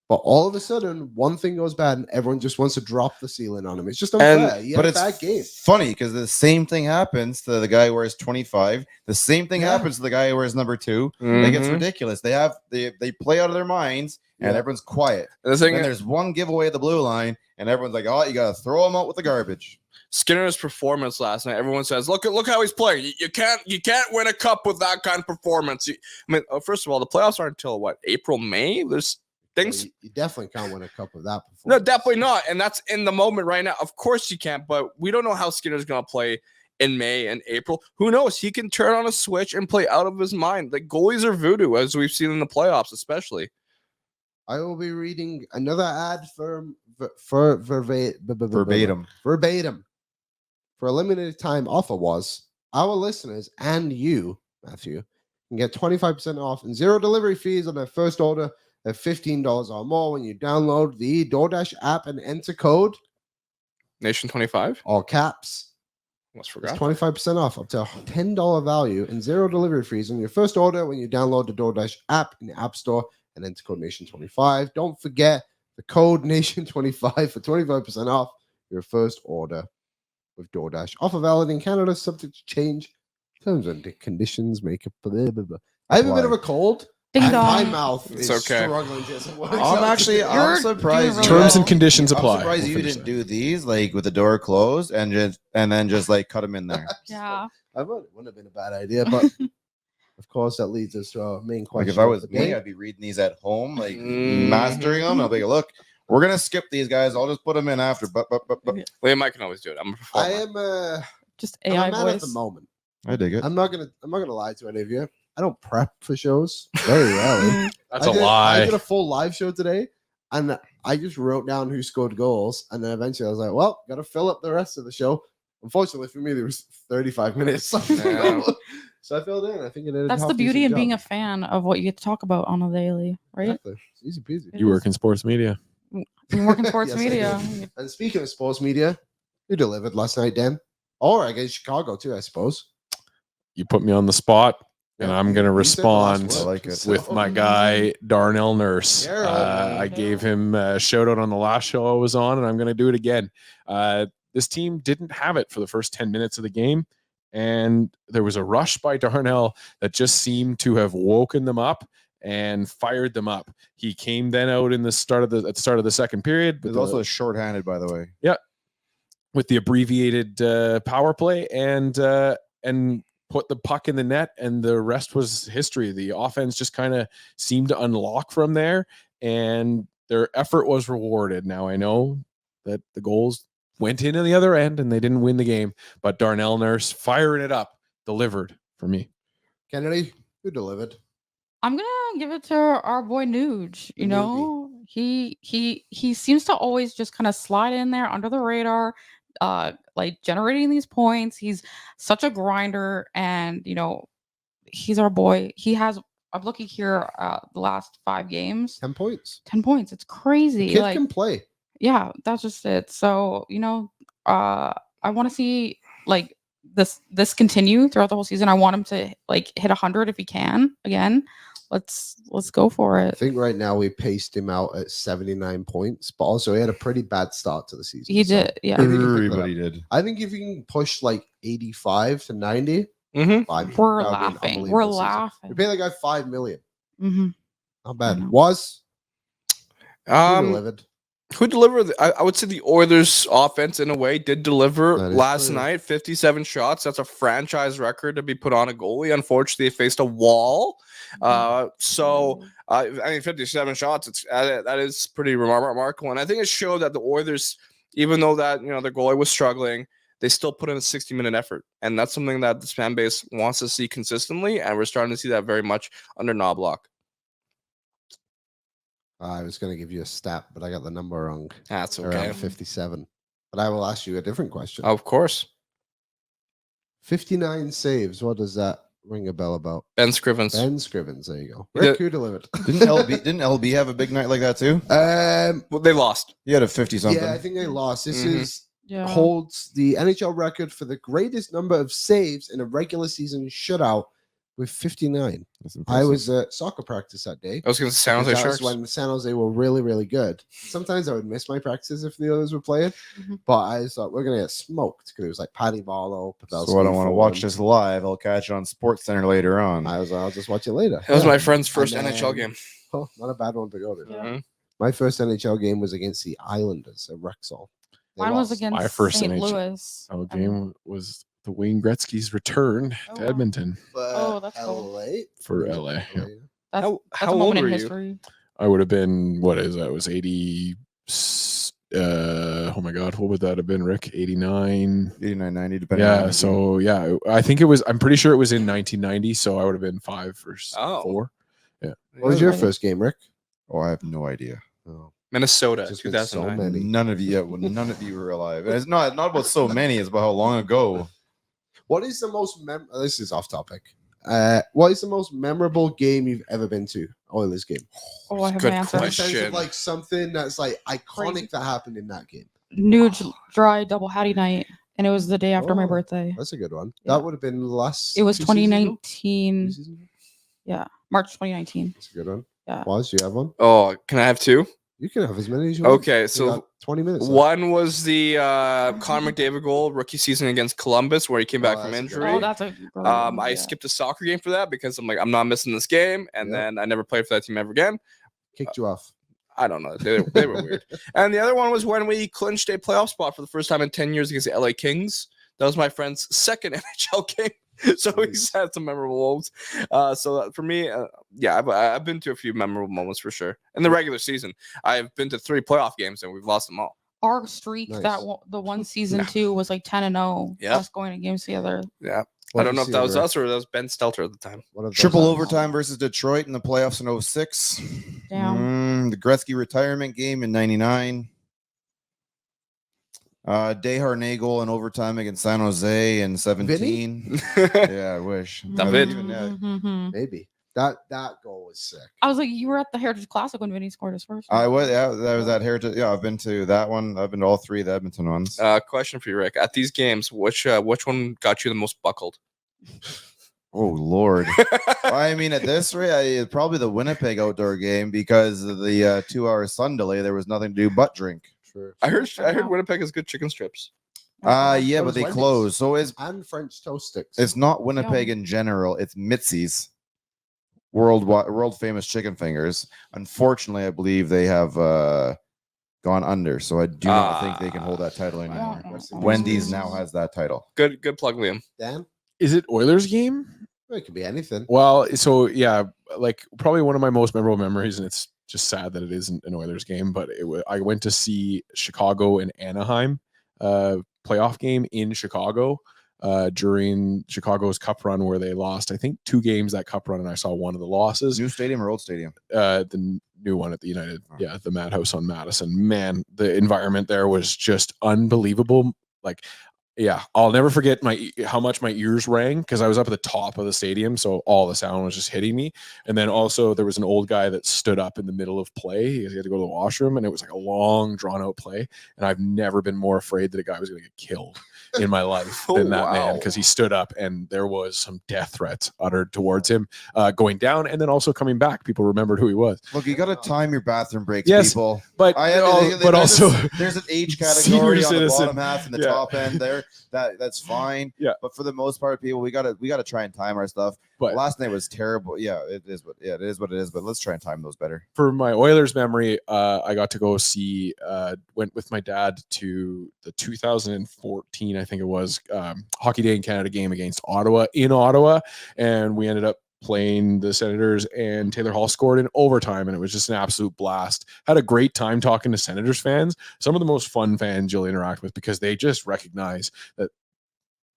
but all of a sudden one thing goes bad and everyone just wants to drop the ceiling on him. It's just unfair. He had But a it's bad game. funny because the same thing happens to the guy who wears 25. The same thing Yeah. happens to the guy who wears number 2. Like it's ridiculous. They play out of their minds, and Yeah. everyone's quiet. The thing And there's one giveaway at the blue line, and everyone's like, "Oh, you gotta throw him out with the garbage." Skinner's performance last night. Everyone says, "Look how he's playing. You can't win a cup with that kind of performance." First of all, the playoffs aren't until what, April, May. There's things. You definitely can't win a cup with that. No, performance. definitely not. And that's in the moment right now. Of course you can't, but we don't know how Skinner's going to play in May and April. Who knows? He can turn on a switch and play out of his mind. Like goalies are voodoo, as we've seen in the playoffs, especially. I will be reading another ad for Verbatim. For a limited time offer was our listeners and you, Matthew, can get 25% off and 0 delivery fees on their first order of $15 or more when you download the DoorDash app and enter code, Nation 25. all caps. Almost It's forgot. 25% off up to a $10 value and 0 delivery fees on your first order when you download the DoorDash app in the App Store and enter code Nation25. Don't forget the code Nation25 for 25% off your first order with DoorDash. Offer valid in Canada, subject to change. Terms and conditions make it. Blah, blah, blah. I have a bit of a cold. Ding and my dong. mouth It's is okay. struggling to get some words I'm out actually today. I'm surprised. doing you really Terms and well. conditions I'm apply. surprised We'll you finish didn't that. do these like with the door closed and then just like cut them in there. Yeah. I wouldn't have been a bad idea, but of course that leads us to our main Like question. if I of was the me, day. I'd be reading these at home, like Mm. mastering them. I'll be like, look, we're gonna skip these guys. I'll just put them in after. But Liam, I can always do it. I'm a performer. I am Just I'm AI a man at the voice. moment. I dig it. I'm not gonna lie to any of you. I don't prep for shows very rarely. That's I a did- lie. I did a full live show today, and I just wrote down who scored goals, and then eventually I was like, "Well, got to fill up the rest of the show." Unfortunately for me, there was 35 minutes, Yeah. so I filled in. I think it did. That's the beauty in being a fan of what you get to talk about on a daily, right? Exactly. It's easy peasy. It You is. work in sports media. You work in sports Yes, I media. And speaking of sports media, who delivered last night, Dan? Or I guess Chicago too, I suppose. You put me on the spot, and Yeah. I'm going to You said the last respond word, I like it. so- with my guy Darnell Nurse. Daryl. I gave him a shout out on the last show I was on, and I'm going to do it again. This team didn't have it for the first 10 minutes of the game, and there was a rush by Darnell that just seemed to have woken them up and fired them up. He came then out in the start of the start of the second period. There's with also the- a shorthanded, by the way. with the abbreviated power play and put the puck in the net, and the rest was history. The offense just kind of seemed to unlock from there, and their effort was rewarded. Now I know that the goals went in on the other end and they didn't win the game, but Darnell Nurse firing it up delivered for me. Kennedy, who delivered? I'm gonna give it to our boy Nuge. You The know, he seems to always just kind of slide in there under the radar, like generating these points. He's such a grinder, and you know, he's our boy. He has. I'm looking here. The last 5 games, 10 points. 10 points. It's crazy. The kid Like, can play. yeah, that's just it. So you know, I want to see like this continue throughout the whole season. I want him to like hit 100 if he can again. Let's go for I it. think right now we paced him out at 79 points, but also he had a pretty bad start to the season. He so did, yeah. maybe he can pick that Everybody up. did. I think if you can push like 85 to 90, Mhm. fine. We're That would be an laughing. We're unbelievable season. laughing. We pay the guy $5 million. Mm-hmm. Not bad. know. Was who Um, delivered? who delivered? I would say the Oilers offense in a way did deliver That is last true. night. 57 shots. That's a franchise record to be put on a goalie. Unfortunately, they faced a wall. So I mean, 57 shots. It's that is pretty remarkable, and I think it showed that the Oilers, even though that their goalie was struggling, they still put in a 60-minute effort, and that's something that this fan base wants to see consistently, and we're starting to see that very much under Knobloch. I was going to give you a stat, but I got the number wrong. That's Around okay. 57. But I will ask you a different question. Of course, 59 saves. What does that ring a bell about? Ben Scrivens. Ben Scrivens. There you go. He Rick, did- who delivered? Didn't LB have a big night like that too? Well, they lost. He had a 50 something. Yeah, I think they lost. This Mhm. is Yeah. holds the NHL record for the greatest number of saves in a regular season shutout with 59. That's I impressive. was at soccer practice that day. I was going to say San Jose Because that was Sharks. when San Jose were really, really good. Sometimes I would miss my practices if the others were playing, Mhm. but I thought we're gonna get smoked because it was like Paddy Barlow, Pavelski. So I don't want to watch Ford. this live. I'll catch it on Sports Center later on. I was, I'll just watch it later. That was Yeah. my friend's first And NHL then- game. Oh, not a bad one to go to. Yeah. Mhm. My first NHL game was against the Islanders at Rexall. They Mine was lost. against My first St. NHL Louis. game was the Wayne Gretzky's return Oh, to wow. Edmonton Oh, that's cool. LA for LA. Yeah. That's, How that's a old moment in were you? history. I would have been, what is that? It was 80. Oh my God, what would that have been, Rick? 89. 89, 90, depending Yeah. on So yeah, I think it was. I'm pretty sure it was in 1990. So I would have been 5 or Oh. 4. What was your Right. first game, Rick? Oh, I have no idea. Oh, Minnesota, just been so 2009. many. None of you were alive. And it's not about so many, it's about how long ago. What is the most this is off topic. What is the most memorable game you've ever been to? Oilers game. Oh, I have Good an answer. In the sense question. of like something that's like iconic Crazy. that happened in that game. Nuge dry double hattie night, and it was the day after my Oh. birthday. That's a good one. Yeah. That would have been last. It was 2 seasons ago? 2019. 2 seasons ago? Yeah, March 2019. That's a good one. Yeah. Was you have one? Oh, can I have 2? You can have as many as you want. Okay, We so got 20 minutes. left. one was the Connor McDavid goal rookie season against Columbus, where he came back Oh, from that's a good injury. Oh, that's a great one, I yeah. skipped a soccer game for that because I'm like, I'm not missing this game, and Yep. then I never played for that team ever again. Kicked you off. I don't know. They were weird. And the other one was when we clinched a playoff spot for the first time in 10 years against the LA Kings. That was my friend's second NHL game. So he's had some memorable moments. So for me, yeah, I've been to a few memorable moments for sure. In the regular season, I've been to 3 playoff games and we've lost them all. Our streak Nice. the one season No. 2 was like 10-0. Yep. Us going to games together. Yeah. What I don't did know you if that see, was Rick? us or that was Ben Stelter at the time. What of those Triple happened? overtime versus Detroit in the playoffs in 06. Damn. The Gretzky retirement game in 99. Dehar Nagel in overtime against San Jose in 17. Yeah, I wish. David. Even that. Mhm. Maybe. That goal was sick. I was like, you were at the Heritage Classic when Vinny scored his first. I one. was, yeah, that was at Heritage. Yeah, I've been to that one. I've been to all 3 of the Edmonton ones. Question for you, Rick. At these games, which one got you the most buckled? Oh Lord! I mean, at this rate, probably the Winnipeg outdoor game because of the 2-hour sun delay. There was nothing to do but drink. True. I heard Winnipeg has good chicken strips. Yeah, That but was they Wendy's. closed. So And French toast sticks. it's not Winnipeg in general. It's Mitzi's world famous chicken fingers. Unfortunately, I believe they have gone under. So I do not think they can hold that title anymore. Yeah. Wendy's now has that title. Good plug, Liam. Dan? Is it Oilers game? It could be anything. Well, so yeah, like probably one of my most memorable memories, and it's just sad that it isn't an Oilers game, but I went to see Chicago and Anaheim playoff game in Chicago during Chicago's cup run where they lost, I think, 2 games that cup run, and I saw one of the losses. New stadium or old stadium? The new one at the United, the Madhouse on Madison. Man, the environment there was just unbelievable. Like, yeah, I'll never forget how much my ears rang because I was up at the top of the stadium, so all the sound was just hitting me. And then also there was an old guy that stood up in the middle of play. He had to go to the washroom, and it was like a long, drawn-out play. And I've never been more afraid that a guy was going to get killed in my life than that man, because he stood up and there was some death threats uttered towards him going down and then also coming back. People remembered who he was. Look, you got to time your bathroom breaks, Yes, people. But also there's an age senior category on the citizen. bottom half and the top end there. That's fine. Yeah. But for the most part, people, we gotta try and time our stuff. But last night was terrible. Yeah, it is what it is. But let's try and time those better. for my Oilers memory, I got to go see, went with my dad to the 2014, I think it was, Hockey Day in Canada game against Ottawa in Ottawa. And we ended up playing the Senators, and Taylor Hall scored in overtime, and it was just an absolute blast. Had a great time talking to Senators fans, some of the most fun fans you'll interact with, because they just recognize that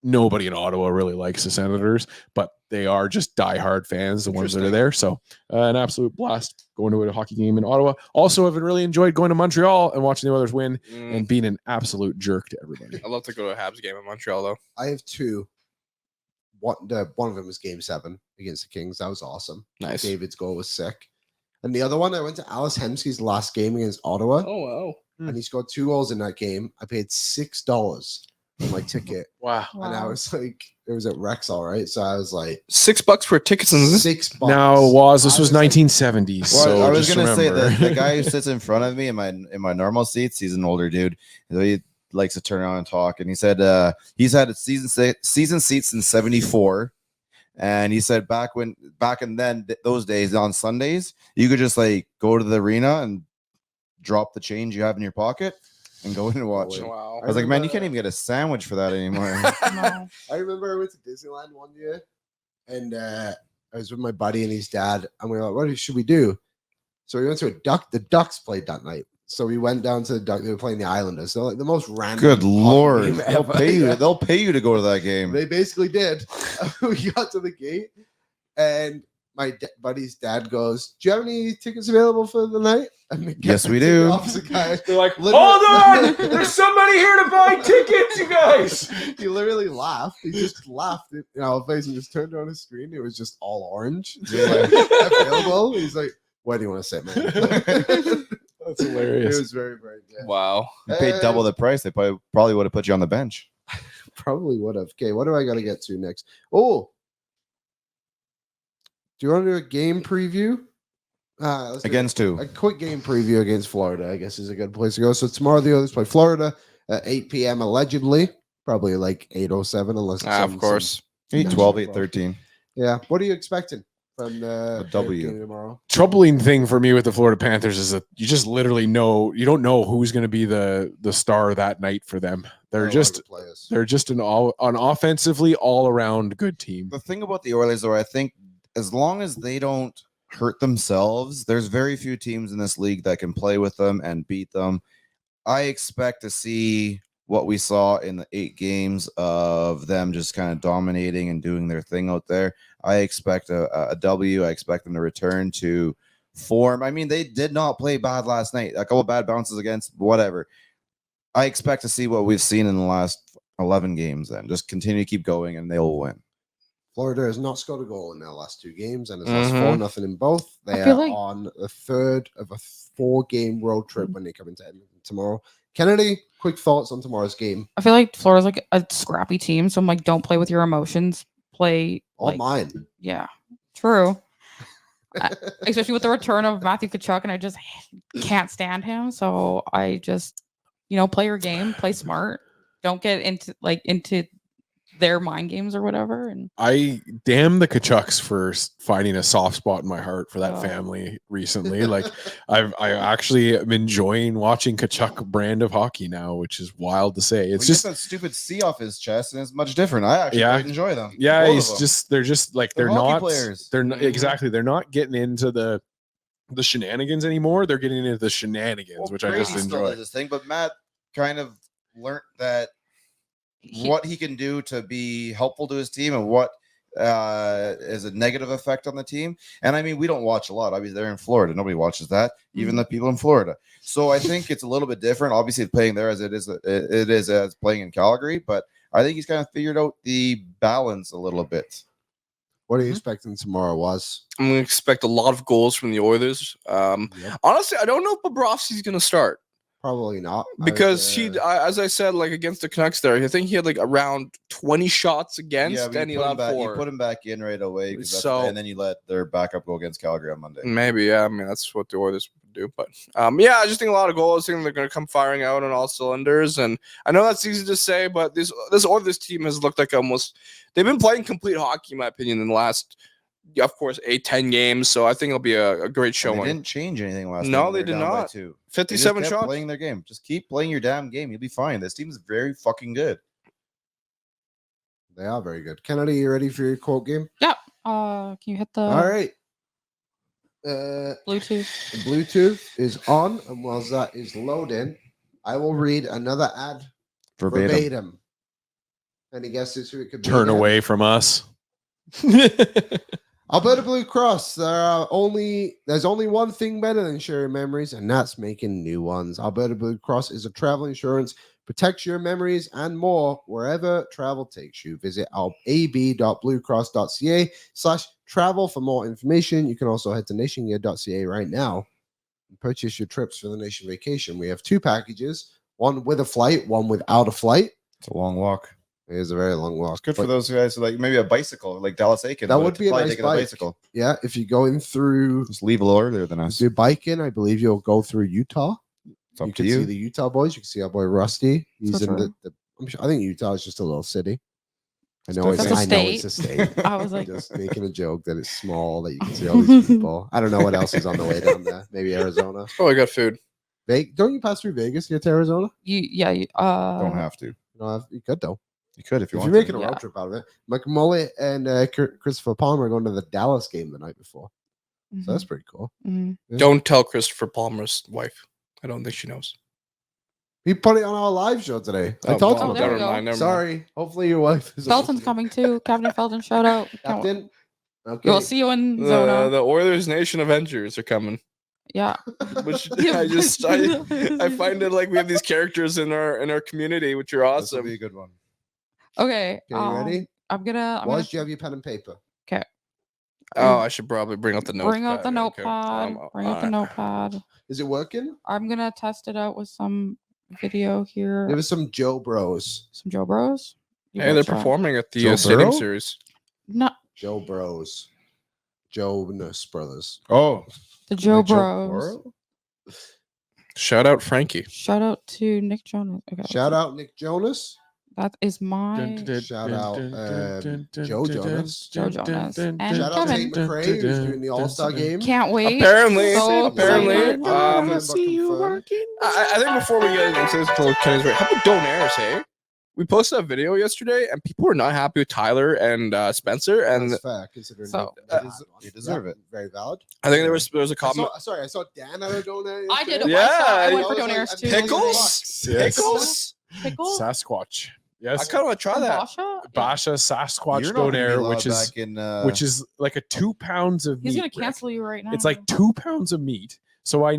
nobody in Ottawa really likes the Senators, but they are just diehard fans, the ones that are there. So an absolute blast going to a hockey game in Ottawa. Also, I've really enjoyed going to Montreal and watching the Oilers win and being an absolute jerk to everybody. I'd love to go to a Habs game in Montreal, though. I have 2. One of them was Game 7 against the Kings. That was awesome. Nice. David's goal was sick. And the other one, I went to Alice Hemsky's last game against Ottawa. Oh, wow. And he scored 2 goals in that game. I paid $6 for my ticket. Wow. And I was like, it was at Rexall, right? So I was like, $6 for tickets and $6. Now, this was 1970s. Well, so I was just gonna say remember. that the guy who sits in front of me in my normal seats, he's an older dude. So he likes to turn around and talk. And he said he's had a season seats since '74. And he said back in those days on Sundays, you could just like go to the arena and drop the change you have in your pocket and go in and watch it. Wow. I was like, man, you can't even get a sandwich for that anymore. No. I remember I went to Disneyland one year, and I was with my buddy and his dad, and we were like, what should we do? So we went to the Ducks played that night. So we went down to the Ducks. They were playing the Islanders. So like the most random. Good hockey Lord. game They'll ever. pay you. They'll pay you to go to that game. They basically did. We got to the gate, and my buddy's dad goes, "Do you have any tickets available for the night?" And the Yes, we the do. opposite guy, They're like, literally- hold on! There's somebody here to buy tickets, you guys! He literally laughed. He just laughed in our face and just turned on his screen. It was just all orange. Just like, available. He's like, "Where do you want to sit, man?" That's It hilarious. was very, very good. Wow. You paid double the price. They probably would have put you on the bench. Probably would have. Okay, what do I got to get to next? Oh, do you want to do a game preview? Let's do Against who? a quick game preview against Florida, I guess, is a good place to go. So tomorrow the Oilers play Florida at 8 p.m. allegedly, probably like 8:07 unless it's Of course. 8-12, 8-13. Yeah. What are you expecting from the A W. game tomorrow? Troubling thing for me with the Florida Panthers is that you just literally you don't know who's going to be the star that night for them. They're just an offensively all around good team. The thing about the Oilers, though, I think as long as they don't hurt themselves, there's very few teams in this league that can play with them and beat them. I expect to see what we saw in the 8 games of them just kind of dominating and doing their thing out there. I expect a W. I expect them to return to form. I mean, they did not play bad last night. A couple bad bounces against whatever. I expect to see what we've seen in the last 11 games then. Just continue to keep going and they will win. Florida has not scored a goal in their last 2 games and has lost 4-0 in both. They I feel are like- on the 3rd of a 4-game road trip when they come into Edmonton tomorrow. Kennedy, quick thoughts on tomorrow's game. I feel like Florida's like a scrappy team, so I'm like, don't play with your emotions. Play All like, mine. yeah, true. Especially with the return of Matthew Tkachuk, and I just can't stand him. So I just, play your game, play smart. Don't get into their mind games or whatever. And I damn the Kachucks for finding a soft spot in my heart for that Oh. family recently. Like I actually am enjoying watching Kachuk brand of hockey now, which is wild to say. It's just that stupid C off his chest, and it's much different. I actually Yeah. quite enjoy them. yeah, Both he's of them. just they're just like They're they're hockey not players. They're not, exactly they're not getting into the shenanigans anymore. They're getting into the shenanigans, which I Brady just still enjoy. does this thing, but Matt kind of learned that what he can do to be helpful to his team and what is a negative effect on the team. And I mean, we don't watch a lot. Obviously, they're in Florida. Nobody watches that, even the people in Florida. So I think it's a little bit different. Obviously, playing there as it is as playing in Calgary, but I think he's kind of figured out the balance a little bit. What are you expecting tomorrow, Was? I'm going to expect a lot of goals from the Oilers. Honestly, I don't know if Bobrovsky's going to start. Probably not. Because as I said, like against the Canucks there, I think he had like around 20 shots against, but and he you allowed you 4. put him back in right away, and then you let their backup go against Calgary on Monday. Maybe, yeah. I mean, that's what the Oilers do. But yeah, I just think a lot of goals. I think they're going to come firing out on all cylinders. And I know that's easy to say, but this Oilers team has looked like they've been playing complete hockey, in my opinion, in the last, of course, 8-10 games. So I think it'll be a great showing. They didn't change anything last No, time. they Were did down by not. 2. 57 They just kept shots. playing their game. Just keep playing your damn game. You'll be fine. This team is very fucking good. They are very good. Kennedy, you ready for your quote game? can you hit the All right. Bluetooth? The Bluetooth is on, and whilst that is loading, I will read another ad verbatim. Any guesses who it could be? Turn again? away from us. Alberta Blue Cross. There's only one thing better than sharing memories, and that's making new ones. Alberta Blue Cross is a travel insurance, protects your memories and more wherever travel takes you. Visit ab.bluecross.ca/travel for more information. You can also head to nationgear.ca right now and purchase your trips for the Nation Vacation. We have 2 packages, one with a flight, one without a flight. It's a long walk. It is a very long walk. It's good for those guys who like maybe a bicycle, like Dallas Aiken. That would be a probably nice taking bike. bicycle. Yeah, if you're going through, Just leave a little earlier than us. do biking, I believe you'll go through Utah. It's up You to can see you. the Utah boys. You can see our boy Rusty. He's That's in right. I think Utah is just a little city. I know That's it's a I know it's a state. I was like, Just making a joke that it's small, that you can see all these people. I don't know what else is on the way down there. Maybe Arizona. Oh, I got food. Don't you pass through Vegas to get to Arizona? you Don't have to. You could though. You could if you If want. you're making to. a road trip out of it. Mike Mullet and Christopher Palmer are going to the Dallas game the night before. So that's pretty cool. Mhm. Yeah. Don't tell Christopher Palmer's wife. I don't think she knows. He put it on our live show today. I talked well, about there that. we go. Never mind. Sorry. Hopefully your wife is Felton's coming too. Captain Felton, shout out. Captain. Okay. We'll see you in Zona. The Oilers Nation Avengers are coming. Yeah. Which Yeah, I find it like we have these characters in our community, which are This will awesome. be a good one. Okay. Okay, you ready? I'm gonna Why do you have your pen and paper? Oh, I should probably bring out the notepad. bring out the Okay. notepad. Bring out the notepad. Is it working? I'm gonna test it out with some video here. There was some Joe Bros. Some Joe Bros. You Hey, they're betcha. performing at the Joe Stadium Burrow? Series. No, Joe Bros. Jonas Brothers. Oh, the Joe like Joe Bros. Burrow? Shout out Frankie. Shout out to Nick Jonas. Okay, Shout out Nick Jonas. that is my Shout out Joe Jonas. Joe Jonas. And Shout out Kevin. Tate McRae, who's doing the All-Star game. Can't wait. Apparently, So apparently, excited. I think before we get into this, Kenny's right. How about Donairs, hey? We posted a video yesterday, and people were not happy with Tyler and Spencer. And That's fair, considering So- you deserve it. Very valid. I think there was a comment. I saw Dan at a donut. I did. Yeah, I I went for was like, Donairs I'm too. Pickles? Yes. Pickles? Pickle. Sasquatch. I Yes. kind of want to try that. Basha? Basha Sasquatch You're not gonna be Donair, allowed which is back in, which is like a 2 pounds of He's meat. gonna Rick. cancel you right now. It's like 2 pounds of meat. So you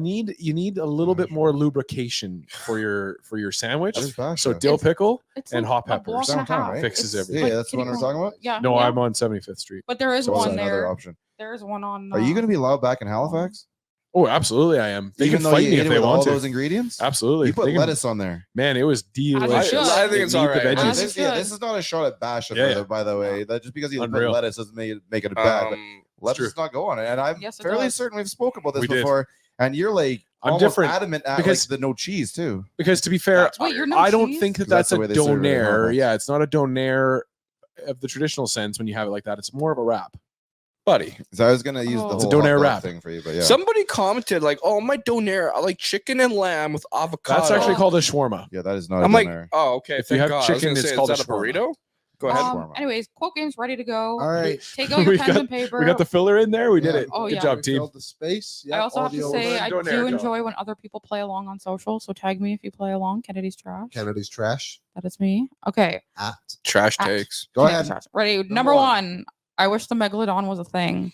need a little bit more lubrication for your sandwich. That's Basha. So dill pickle It's and like hot a block peppers. and a Downtown, half. right? Fixes It's everything. Yeah, that's the one we're talking about? Yeah. No, yeah. I'm on 75th Street. But there is So that's one another there. option. There is one on. Are you going to be allowed back in Halifax? Oh, absolutely, I am. They Even can though fight you me ate if it they with all want to. those ingredients? Absolutely. You put They can- lettuce on there. Man, it was delicious. should. I think it's They all need the right. veggies. As This, you yeah, should. this is not a shot at Basha, Yeah, yeah. by the way. That just because you put Unreal. lettuce doesn't make it bad. But lettuce true. does not go on it. And I'm Yes, it fairly does. certain we've spoken about this We did. before. And you're like I'm almost different adamant at because- like the no cheese too. Because to be fair, Wait, you're no I don't cheese? think that That's that's the a way they serve it in donair. Halifax. Yeah, it's not a donair of the traditional sense, when you have it like that, it's more of a wrap. Buddy. So I was gonna use the It's a whole donair hot dog wrap. thing for you, but yeah. Somebody commented like, "Oh, my donair, I like chicken and lamb with avocado." That's actually called a shawarma. Yeah, that is not I'm a like, donair. oh, okay. If you thank have God. I was chicken, gonna it's say, called is a that a burrito? Go ahead. Shawarma. Anyways, quote game's ready to go. All right. Take out your We pens got- and paper. We got the filler in there. We did Yeah. it. Oh, Good yeah. job, We team. filled the space. I also have to audio say was- I Donair, do go. enjoy when other people play along on social. So tag me if you play along. Kennedy's trash. Kennedy's trash. That is me. Okay. At. Trash Ah. takes. Go Kennedy's ahead. trash. Ready? Number one. I wish the Megalodon was a thing.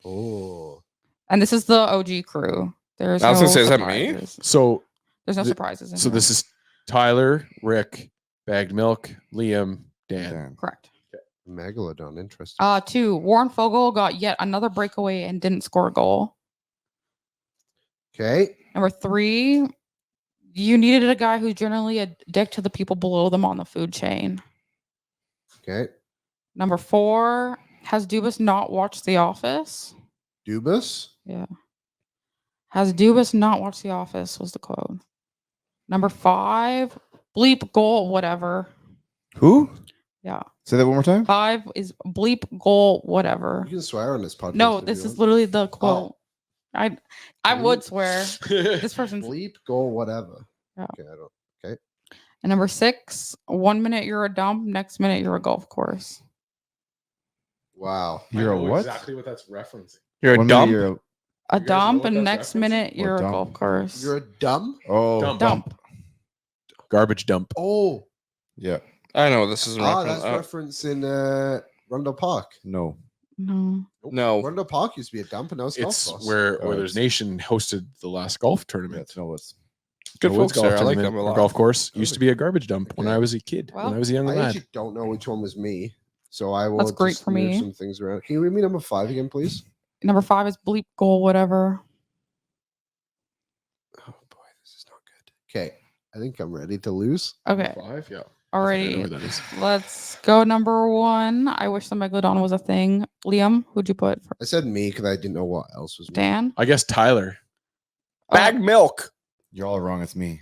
Oh. And this is the OG crew. There's I was no gonna say, is that me? surprises. So, There's no The- surprises. so this is Tyler, Rick, Bagged Milk, Liam, Dan. Dan. correct. Megalodon. Interesting. 2. Warren Fogle got yet another breakaway and didn't score a goal. Okay. Number 3. You needed a guy who's generally a dick to the people below them on the food chain. Okay. Number 4. Has Dubas not watched The Office? Dubas. Yeah. Has Dubas not watched The Office was the quote. Number 5. Bleep goal whatever. Who? Yeah. Say that one more time. 5 is bleep goal whatever. You can swear on this podcast. No, if this you is want. literally the quote. I would Bleep. swear. This person's Bleep, goal, whatever. Yeah. Okay, I don't. and number 6. 1 minute you're a dump, next minute you're a golf course. Wow. You're a what? Exactly what that's referencing. You're a 1 minute dump. you're A You guys know dump, what and that's next referencing? minute Or you're a dump. golf course. You're a dumb? Oh, Dump. dump. Garbage dump. Oh. yeah. I know this isn't. That's referencing Rundle Park. No. No. No. Rundle Park used to be a dump and now it's golf It's course. where Oh, Oilers it's- Nation hosted the last golf Yeah, tournament. it's no what's. Good The Woods folks there. I like tournament, them a or lot. golf course used to be a garbage dump when Okay. I was a kid. Well, when I was a young I lad. actually don't know which one was me. So I will That's great just for move me. some things around. Can you read me number 5 again, please? Number 5 is bleep goal whatever. Oh boy, this is not good. Okay. I think I'm ready to lose. Okay. 5, yeah. I know Alrighty. where that is. Let's go number 1. I wish the Megalodon was a thing. Liam, who'd you put for I said me because I didn't know what else was me. Dan? I guess Tyler. Bag milk. You're all wrong. It's me.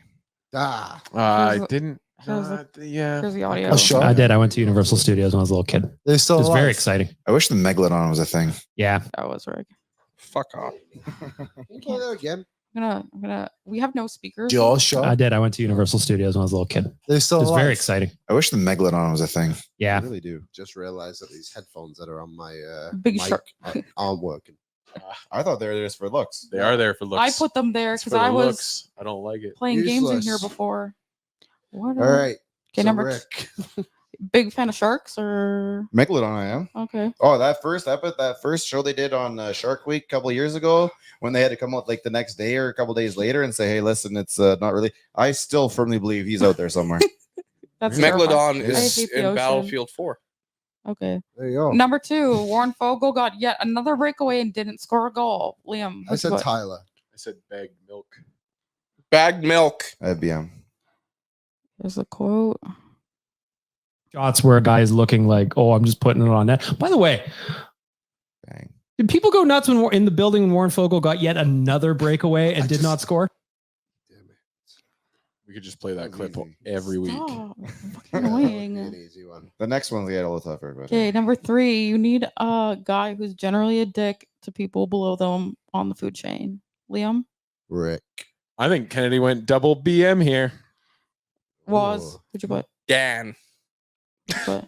Ah. I Here's the- didn't. here's the- Yeah. Here's the audio. I'll show I did. I went to Universal Studios when I was a little kid. It They're still was very alive. exciting. I wish the Megalodon was a thing. Yeah. That was Rick. Fuck off. Can you play that again? I'm gonna we have no speakers. Joshua. I did. I went to Universal Studios when I was a little kid. They're It still was alive. very exciting. I wish the Megalodon was a thing. I Yeah. really do. Just realized that these headphones that are on my Big mic shark. aren't working. I thought they were just for looks. They are there for looks. I put them there It's because for the I was looks. I don't like it. playing games in here Useless. before. What All are- right. Okay, so number Rick. big fan of sharks or Megalodon, I am. okay. Oh, that first show they did on Shark Week a couple of years ago, when they had to come out like the next day or a couple days later and say, "Hey, listen, it's not really." I still firmly believe he's out there somewhere. That's terrifying. Megalodon I is hate the in ocean. Battlefield 4. Okay. There you go. Number 2, Warren Fogle got yet another breakaway and didn't score a goal. Liam, I who'd said you put? Tyler. I said bagged milk. Bagged milk. I have BM. There's a quote. Shots where a guy is looking like, oh, I'm just putting it on net. By the way, Bang. did people go nuts when in the building when Warren Fogle got yet another breakaway and I did just- not score? Damn it. We could just play that That's clip easy. every week. Stop. Fucking That would be annoying. an easy one. The next one's get a little tougher. But Okay, number 3, you need a guy who's generally a dick to people below them on the food chain. Liam Rick. I think Kennedy went double BM here. was. Ooh. Who'd you put? Dan. But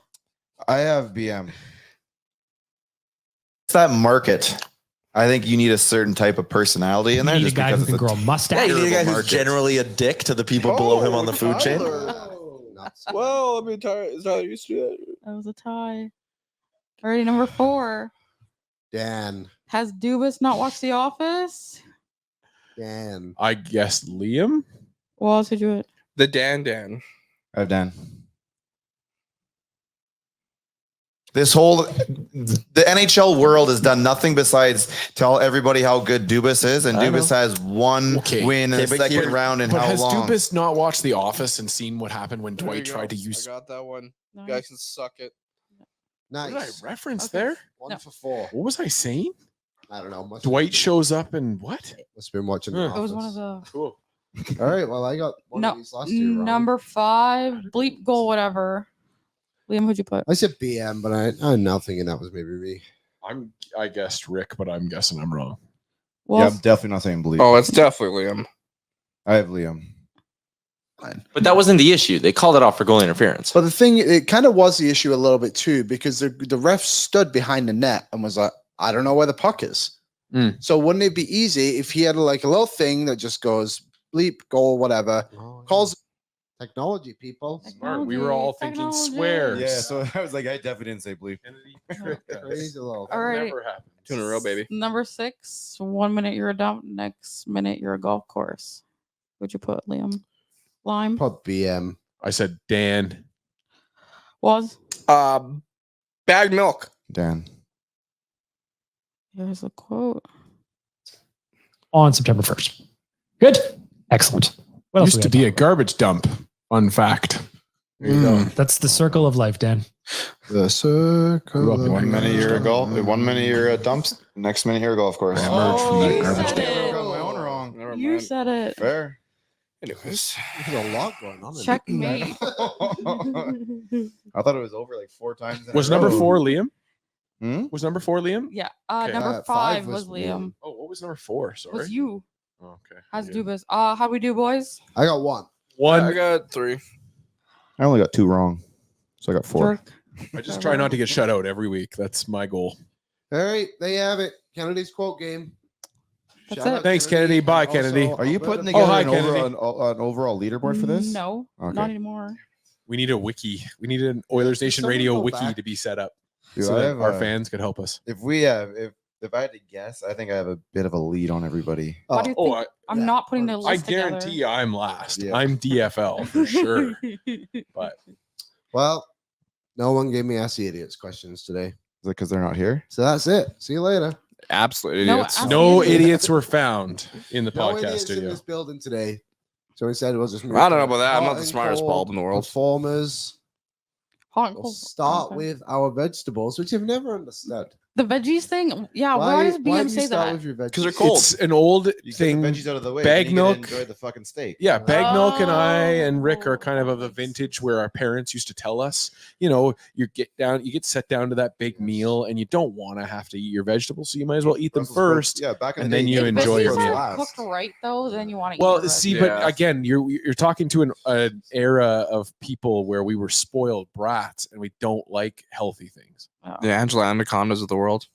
I have BM. It's that market. I think you need a certain type of personality in You there. need a just guy who because can it's a grow a Yeah, mustache. you need a guy Terrible who's market. generally a dick to the people below him on the food chain. Nuts. Well, I mean, Tyler used to do that. that was a tie. Alrighty, number 4. Dan. Has Dubas not watched The Office? Dan. I guess Liam. Was who'd you put? The Dan. I have Dan. This whole the NHL world has done nothing besides tell everybody how good Dubas is, and I Dubas know. has one Okay. win in Okay, the but second here- round in But how has long? Dubas not watched The Office and seen what happened when There you Dwight go. tried to use? I got that one. No. You guys can suck it. What did I Nice. reference Okay. there? 1 No. for 4. What was I saying? I don't know. Must Dwight shows up and what? Must have been watching. Huh. The It was one Office. of the Cool. All right. Well, I got one No, of these last 2 wrong. number 5, bleep goal, whatever. Liam, who'd you put? I said BM, but I'm now thinking that was maybe me. I guessed Rick, but I'm guessing I'm wrong. Well, Yeah, I'm definitely not saying Bleak. Oh, it's definitely Liam. I have Liam. But that wasn't the issue. They called it off for goal interference. But the thing, it kind of was the issue a little bit too, because the ref stood behind the net and was like, I don't know where the puck is. So wouldn't it be easy if he had like a little thing that just goes bleep, goal, whatever, calls Technology, people. Smart. We were all thinking Technology. swears. Yeah, so I was like, I definitely didn't say Bleak. Crazy little. All right. Never happened. 2 in a row, baby. Number 6, 1 minute you're a dump, next minute you're a golf course. What'd you put, Liam? Lime? Put BM. I said Dan. Was? Bagged milk. Dan. Here's a quote. On September 1st. Good. Excellent. What else Used we to gotta be a talk about? garbage dump. Fun fact. There you go. That's the circle of life, Dan. The circle. Grew up in of 1 minute you're a golf. golf. 1 minute you're a dumps. Next minute you're a golf course. Emerged from that you garbage said dump. it. Got my own wrong. Never You mind. said it. Fair. Anyways. There's a lot going on. in Checkmate. I thought it was over like 4 times. in a Was row. number 4 Liam? Hmm? Was number 4 Liam? Yeah. Okay. Number 5 5 was was Liam. Oh, what was number 4? Sorry. Was you. Oh, okay. How's Yeah. Dubas? How we do, boys? I got 1. One. I got 3. I only got 2 wrong. So I got 4. Jerk. I just try not to get shut out every week. That's my goal. All right, there you have it. Kennedy's quote game. That's Shout it. out Thanks, Kennedy. Bye, and also Kennedy. Are you Alberta. putting together hi, an, Kennedy. an overall leaderboard for this? No, Okay. not anymore. We need a wiki. We need an Oilersnation Somebody Radio go wiki back. to be set up Dude, so I that have, our fans could help us. If we have, if I had to guess, I think I have a bit of a lead on everybody. Why do you think I'm yeah. not putting the I list guarantee you I'm last. Yeah. I'm DFL for sure. But Well, no one gave me Ask the Idiots questions today. Is it because they're not here? So that's it. See you later. Absolute No, idiots. Ask no the Idiots. idiots were found in the No podcast idiots in studio. this building today. So instead, we'll just. I don't know about that. I'm hot not the and smartest cold bulb in the world. Performers. Hot and We'll cold. start Okay. with our vegetables, which I've never understood. The veggies thing. Yeah, why does why BM do you say start that? with your veggies? Because they're cold. It's an old You thing. get the veggies out of the way. bag then you get to milk. Enjoy the fucking steak. Yeah, bag milk and I and Rick Oh, are kind of a makes vintage where our parents used to tell us, you know, you get set down to that big meal and you don't want to have to eat your vegetables, so you might as well eat them Brussels sprouts, first. Yeah, back in and the then day, you If enjoy your veggies meal. are cooked right, though, then you want to eat. Well, your see, veggies. but Yeah. again, you're talking to an era of people where we were spoiled brats and we don't like healthy things. Oh, The Angela Anacondas of the world.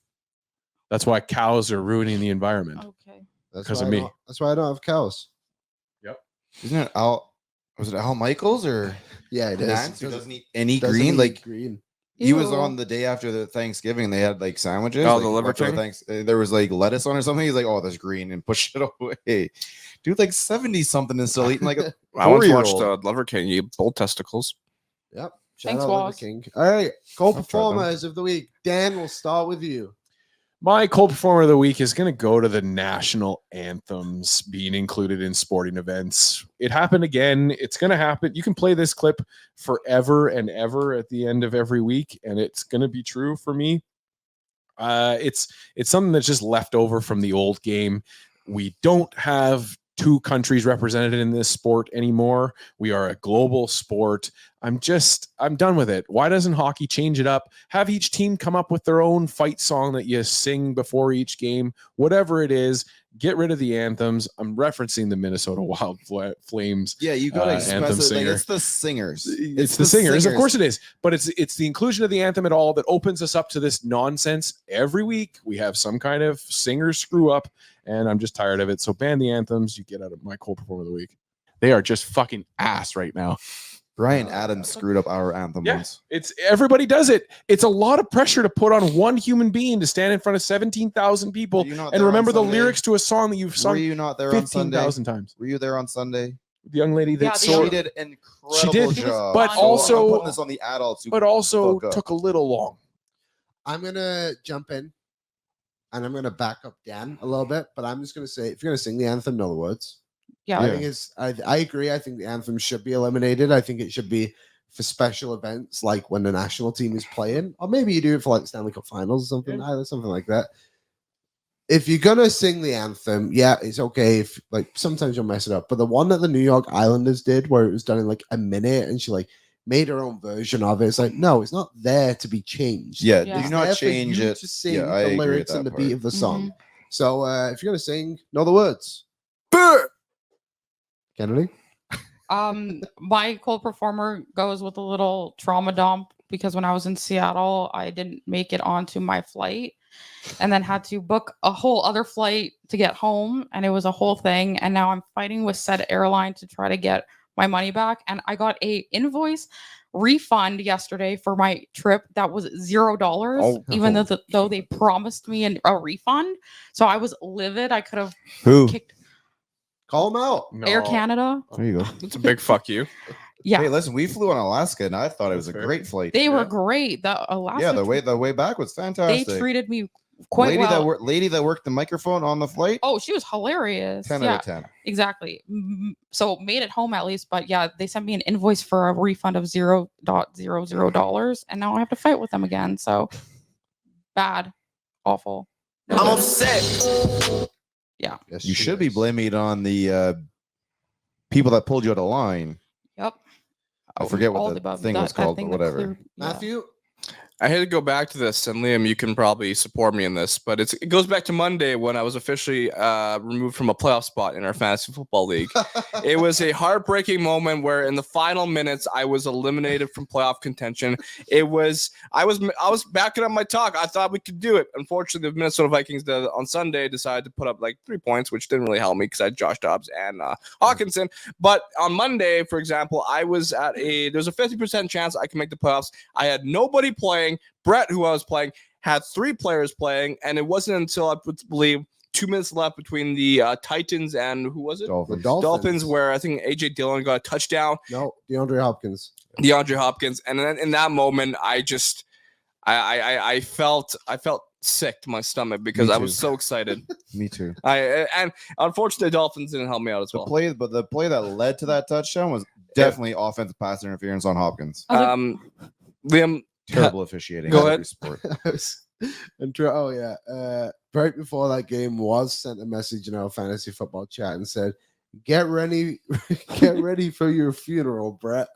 That's why cows are ruining the environment. okay. That's 'cause why of I me. don't- That's why I don't have cows. Isn't it Al? Was it Al Michaels or Yeah, it is. Nance who doesn't eat any Doesn't green? eat Like green. he was Ew. on the day after the Thanksgiving. They had like sandwiches. Oh, like, the Liver leftover King? There was like lettuce on or something. He's like, "Oh, that's green," and push it away. Dude, like 70 something and still eating like a I once watched 4-year-old. Liver King eat bull testicles. Yep. Shout Thanks, out Liver Waz. King. All right. Goal I've tried them. performers of the week. Dan, we'll start with you. My cold performer of the week is going to go to the national anthems being included in sporting events. It happened again. It's going to happen. You can play this clip forever and ever at the end of every week, and it's going to be true for me. It's something that's just left over from the old game. We don't have two countries represented in this sport anymore. We are a global sport. I'm done with it. Why doesn't hockey change it up? Have each team come up with their own fight song that you sing before each game, whatever it is. Get rid of the anthems. I'm referencing the Minnesota Wild Flames. Yeah, you gotta anthem express it. Like, singer. it's the singers. It's the singers. Of course it is. But it's the inclusion of the anthem at all that opens us up to this nonsense. Every week we have some kind of singer screw up, and I'm just tired of it. So ban the anthems. You get out of my cold performer of the week. They are just fucking ass right now. Brian Adams screwed up our anthem Yeah, once. it's everybody does it. It's a lot of pressure to put on one human being to stand in front of 17,000 people Were you not and there on remember the Sunday? lyrics to a song that you've Were sung you not there on Sunday? 15,000 times. Were you there on Sunday? The young lady that Yeah, the She young- sort did an incredible She did, job. but So also- I'm putting this on the adults. Who but also fuck up. took a little long. I'm going to jump in and I'm going to back up Dan a little bit, but I'm just going to say if you're going to sing the anthem, know the words. Yeah. I think I agree. I think the anthem should be eliminated. I think it should be for special events like when the national team is playing, or maybe you do it for like the Stanley Cup Finals or something, either something like that. If you're gonna sing the anthem, yeah, it's okay. If like sometimes you'll mess it up, but the one that the New York Islanders did, where it was done in like a minute, and she like made her own version of it. It's like, no, it's not there to be changed. Yeah, Yeah. do not There for change you it. to sing Yeah, I the agree with lyrics that and the part. beat of the song. Mhm. So if you're gonna sing, know the words. Kennedy. My cold performer goes with a little trauma dump because when I was in Seattle, I didn't make it onto my flight and then had to book a whole other flight to get home. And it was a whole thing. And now I'm fighting with said airline to try to get my money back. And I got a invoice refund yesterday for my trip that was $0, even though they promised me a refund. So I was livid. I could have Who? kicked Call them out. Air Canada. There you go. It's a big fuck you. Yeah, Hey, listen, we flew on Alaska, and I thought it was a That's fair. great flight. they were great. The Alaska. Yeah, the way back was they fantastic. treated me quite well. Lady that worked the microphone on the flight. Oh, she was hilarious. 10 yeah, out of 10. exactly. So made it home at least, but yeah, they sent me an invoice for a refund of $0.00, and now I have to fight with them again. So bad, awful. I'm upset. Yeah. Yes, You she should be is. blaming it on the people that pulled you out of line. Yep. I forget what All the above. thing was called, but that whatever. cleared- yeah. Matthew. I had to go back to this, and Liam, you can probably support me in this, but it goes back to Monday when I was officially removed from a playoff spot in our fantasy football league. It was a heartbreaking moment where in the final minutes I was eliminated from playoff contention. I was backing up my talk. I thought we could do it. Unfortunately, the Minnesota Vikings on Sunday decided to put up like 3 points, which didn't really help me because I had Josh Dobbs and Hawkinson. But on Monday, for example, there's a 50% chance I can make the playoffs. I had nobody playing. Brett, who I was playing, had 3 players playing, and it wasn't until I believe 2 minutes left between the Titans and who was it? The Dolphins, where I think AJ Dillon got a touchdown. No, DeAndre Hopkins. And then in that moment, I felt sick to my stomach because Me I too. was so excited. Me too. And unfortunately, the Dolphins didn't help me out as well. The play that led to that touchdown was definitely offensive pass interference on Hopkins. Liam, Terrible officiating. Go in ahead. every sport. Right before that game was sent a message in our fantasy football chat and said, get ready for your funeral, Brett.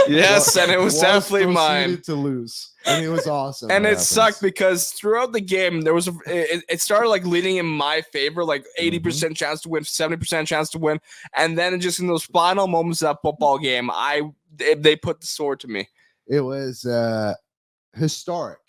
yes, and it was definitely mine. proceeded to lose, and it was awesome. And What it sucked because throughout the game, there was it started like leaning in my favor, like 80% chance to win, 70% chance to win, and then just in those final moments of that football game, they put the sword to me. It was historic.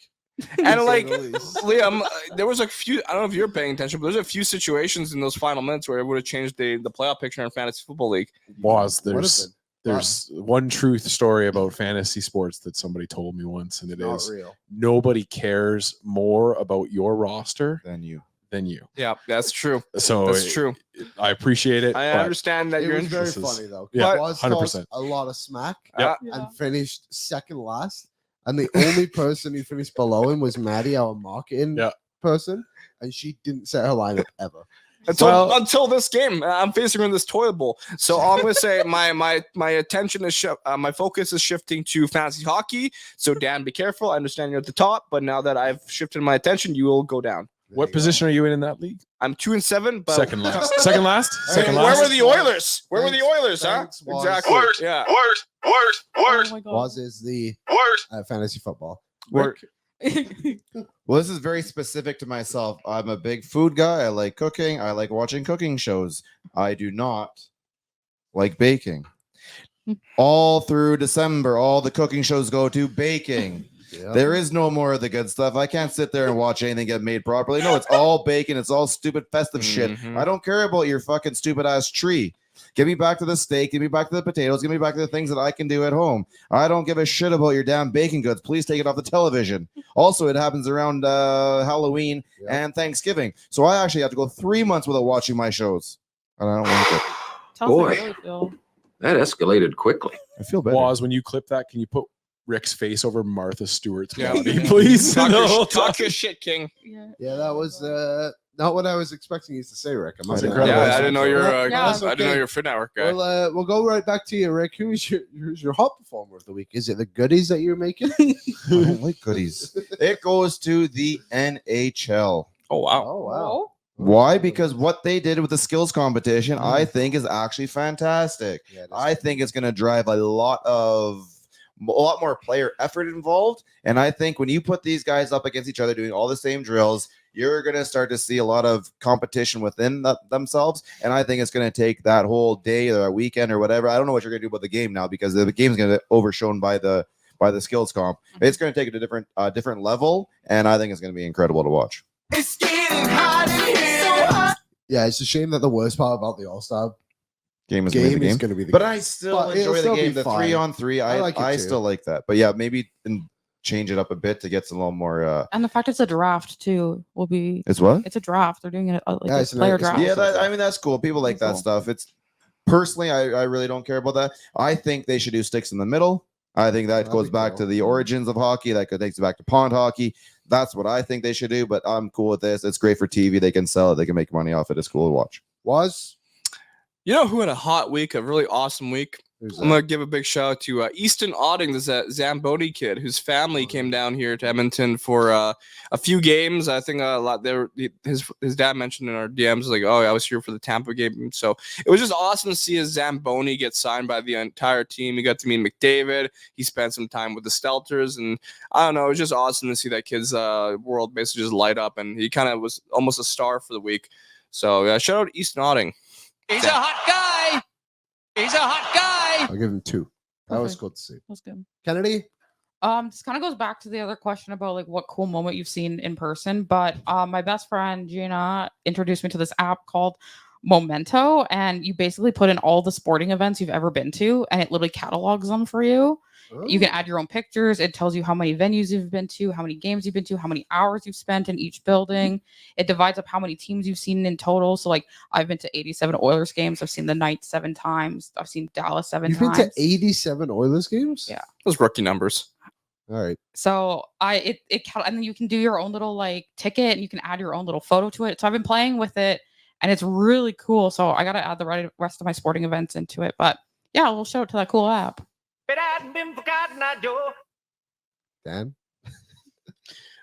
And to like say the least. Liam, there was a few. I don't know if you're paying attention, but there's a few situations in those final minutes where it would have changed the playoff picture in fantasy football league. Was What there's happened? there's one truth story about fantasy sports that somebody told me once, and it Not is real. nobody cares more about your roster Than you. than you. Yeah, that's true. So That's true. I appreciate it. I but understand that It you're was very This is- funny though. yeah, It was 100%. a lot of smack Yep. and finished second last. And the only person who finished below him was Maddie, our marketing Yeah. person, and she didn't set her lineup ever. until this game. I'm facing her in this toilet bowl. So all I'm gonna say, my attention is my focus is shifting to fantasy hockey. So Dan, be careful. I understand you're at the top, but now that I've shifted my attention, you will go down. There What you go. position are you in that league? I'm 2-7, but Second last. Second last. Hey, Second Where last. were the Oilers? Where were the Thanks- Oilers? thanks, Huh? Waz. Exactly. Yeah. Oh my God. Was is the fantasy football. Well, this is very specific to myself. I'm a big food guy. I like cooking. I like watching cooking shows. I do not like baking. All through December, all the cooking shows go to baking. Yeah. There is no more of the good stuff. I can't sit there and watch anything get made properly. No, it's all bacon. It's all stupid festive shit. Mhm. I don't care about your fucking stupid ass tree. Give me back to the steak. Give me back to the potatoes. Give me back to the things that I can do at home. I don't give a shit about your damn baking goods. Please take it off the television. Also, it happens around Halloween and Thanksgiving. So I actually have to go 3 months without watching my shows. And I don't like it. Tell us how Boy. you really feel. That escalated quickly. I feel better. Waz, when you clip that, can you put Rick's face over Martha Stewart's Yeah. body, please? Talk, No, your, talk your shit, King. Yeah. Yeah, that was not what I was expecting you to say, Rick. I must That's admit. incredible. Yeah, I didn't know you're. Yeah. I didn't know you're a Fit Network guy. We'll go right back to you, Rick. Who's your hot performer of the week? Is it the goodies that you're making? I don't like goodies. It goes to the NHL. Oh wow. Oh wow. Oh. Why? Because what they did with the skills competition, I think, is actually fantastic. Yeah, it is. I think it's going to drive a lot of a lot more player effort involved. And I think when you put these guys up against each other doing all the same drills, you're going to start to see a lot of competition within themselves. And I think it's going to take that whole day or a weekend or whatever. I don't know what you're going to do about the game now, because the game's going to get overshown by the skills comp. It's going to take it to a different level, and I think it's going to be incredible to watch. It's getting hot in here. Yeah, it's a shame that the worst part about the All-Star Game is game going is to going to be the But game. I still But it'll enjoy the still be game. The fun. 3-on-3, I like it I too. still like that. But yeah, maybe change it up a bit to get some little more. And the fact it's a draft too will be. It's what? It's a draft. They're doing it like Yeah, a it's player it's draft. Yeah, Also, I mean that's cool. People like that Cool. stuff. It's personally, I really don't care about that. I think they should do sticks in the middle. I think that That'd goes be back cool. to the origins of hockey. That takes it back to pond hockey. That's what I think they should do. But I'm cool with this. It's great for TV. They can sell it. They can make money off it. It's cool to watch. Was You know who had a hot week, a really awesome week? who's I'm gonna give a big shout out to Easton Otting, the Zamboni kid, whose family came down here to Edmonton for a few games. I think a lot. His dad mentioned in our DMs like, "Oh, I was here for the Tampa game." So it was just awesome to see his Zamboni get signed by the entire team. He got to meet McDavid. He spent some time with the Stelters, and I don't know, it was just awesome to see that kid's world basically just light up. And he kind of was almost a star for the week. So shout out Easton Otting. He's a hot guy. He's a hot guy. I'll give him 2. That was Okay. good to see. That's good. Kennedy, This kind of goes back to the other question about like what cool moment you've seen in person. But my best friend Gina introduced me to this app called Memento, and you basically put in all the sporting events you've ever been to, and it literally catalogs them for you. You can add your own pictures. It tells you how many venues you've been to, how many games you've been to, how many hours you've spent in each building. It divides up how many teams you've seen in total. So like I've been to 87 Oilers games. I've seen the Knights 7 times. I've seen Dallas 7 You've times. been to 87 Oilers games? Yeah. Those rookie numbers. All right. So and then you can do your own little like ticket, and you can add your own little photo to it. So I've been playing with it, and it's really cool. So I got to add the rest of my sporting events into it. But yeah, we'll show it to that cool app. But I've been forgotten, I do. Dan?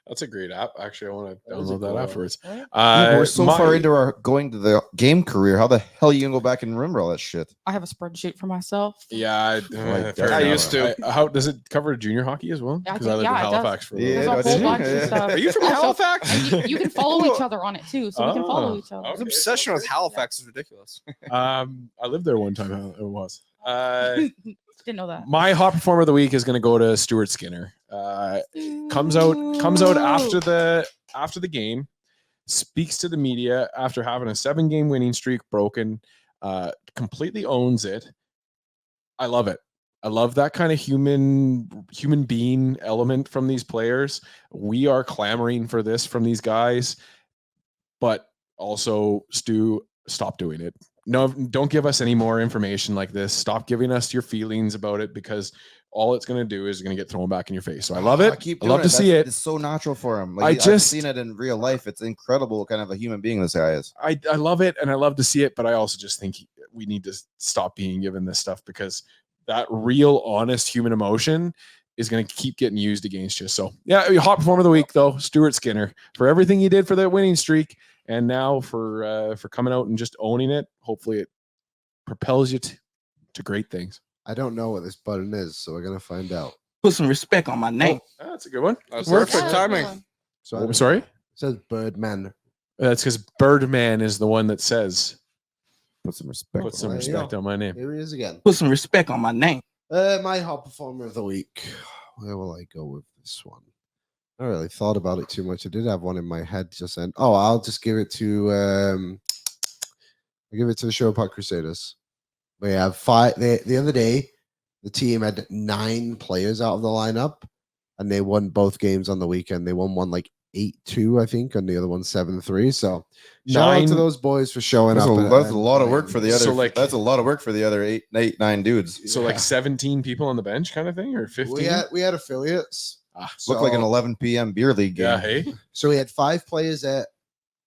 That's a great app. Actually, I want to That is a download that cool app. afterwards. We're so far into our going to the game career. How the hell are you gonna go back and remember all that shit? I have a spreadsheet for myself. Yeah, Like fair that. I enough. used to. How does it cover junior hockey as well? I Because think- I lived yeah, in it does. Halifax for a Yeah, There's little a bit. whole did you? bunch of Yeah. stuff. Are you from Also, Halifax? You can follow each other on it too, so we can follow Oh, each other. okay. His obsession with Halifax is ridiculous. I lived there one time. It was. Didn't know that. My hot performer of the week is going to go to Stuart Skinner. Comes out after the game, speaks to the media after having a 7-game winning streak broken, completely owns it. I love it. I love that kind of human being element from these players. We are clamoring for this from these guys, but also Stu, stop doing it. No, don't give us any more information like this. Stop giving us your feelings about it, because all it's going to do is going to get thrown back in your face. So I love it. I love to see it. It's so natural for him. I've seen it in real life. It's incredible what kind of a human being this guy is. I love it, and I love to see it, but I also just think we need to stop being given this stuff, because that real, honest human emotion is going to keep getting used against you. So yeah, hot performer of the week though, Stuart Skinner, for everything he did for that winning streak, and now for coming out and just owning it. Hopefully it propels you to great things. I don't know what this button is, so we're going to find out. Put some respect on my name. Oh, that's a good one. That's Works. perfect timing. So Oh, sorry? It says Birdman. That's because Birdman is the one that says, Put some respect. put some There you respect go. on my name. Here he is again. Put some respect on my name. My hot performer of the week. Where will I go with this one? I really thought about it too much. I did have one in my head just then. Oh, I'll just give it to I'll give it to the Show Park Crusaders. We have 5. The other day, the team had 9 players out of the lineup, and they won both games on the weekend. They won one like 8-2, I think, and the other one 7-3. So shout out to 9 those boys for showing That's up. that's a lot of work for the other. So, like- that's a lot of work for the other 9 dudes. So Yeah. like 17 people on the bench kind of thing, or 15? We had affiliates. Looked like an So- 11 p.m. beer league game. Yeah, hey. So we had 5 players at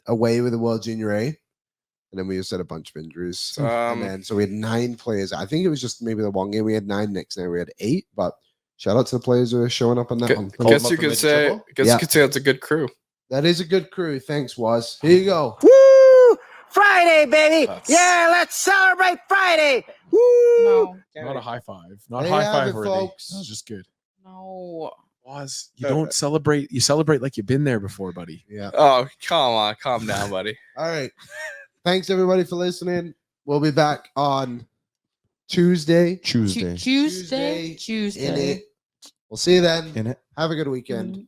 away with the World Junior A, and then we just had a bunch of injuries. And then so we had 9 players. I think it was just maybe the one game we had 9. Next night we had 8. But shout out to the players who are showing up on that one. Call Guess them up you for could Midget say. Triple? Guess Yeah. you could say that's a good crew. That is a good crew. Thanks, Waz. Here you go. Woo! Friday, baby. That's- Yeah, let's celebrate Friday. Woo! No. Not a high five. Not There high you have five it, worthy. folks. That was just good. No. Was you don't celebrate. You celebrate like you've been there before, buddy. Yeah. Oh, come on, calm down, buddy. All right. Thanks everybody for listening. We'll be back on Tuesday. Tuesday. In it. We'll see you then. In it. Have a good weekend.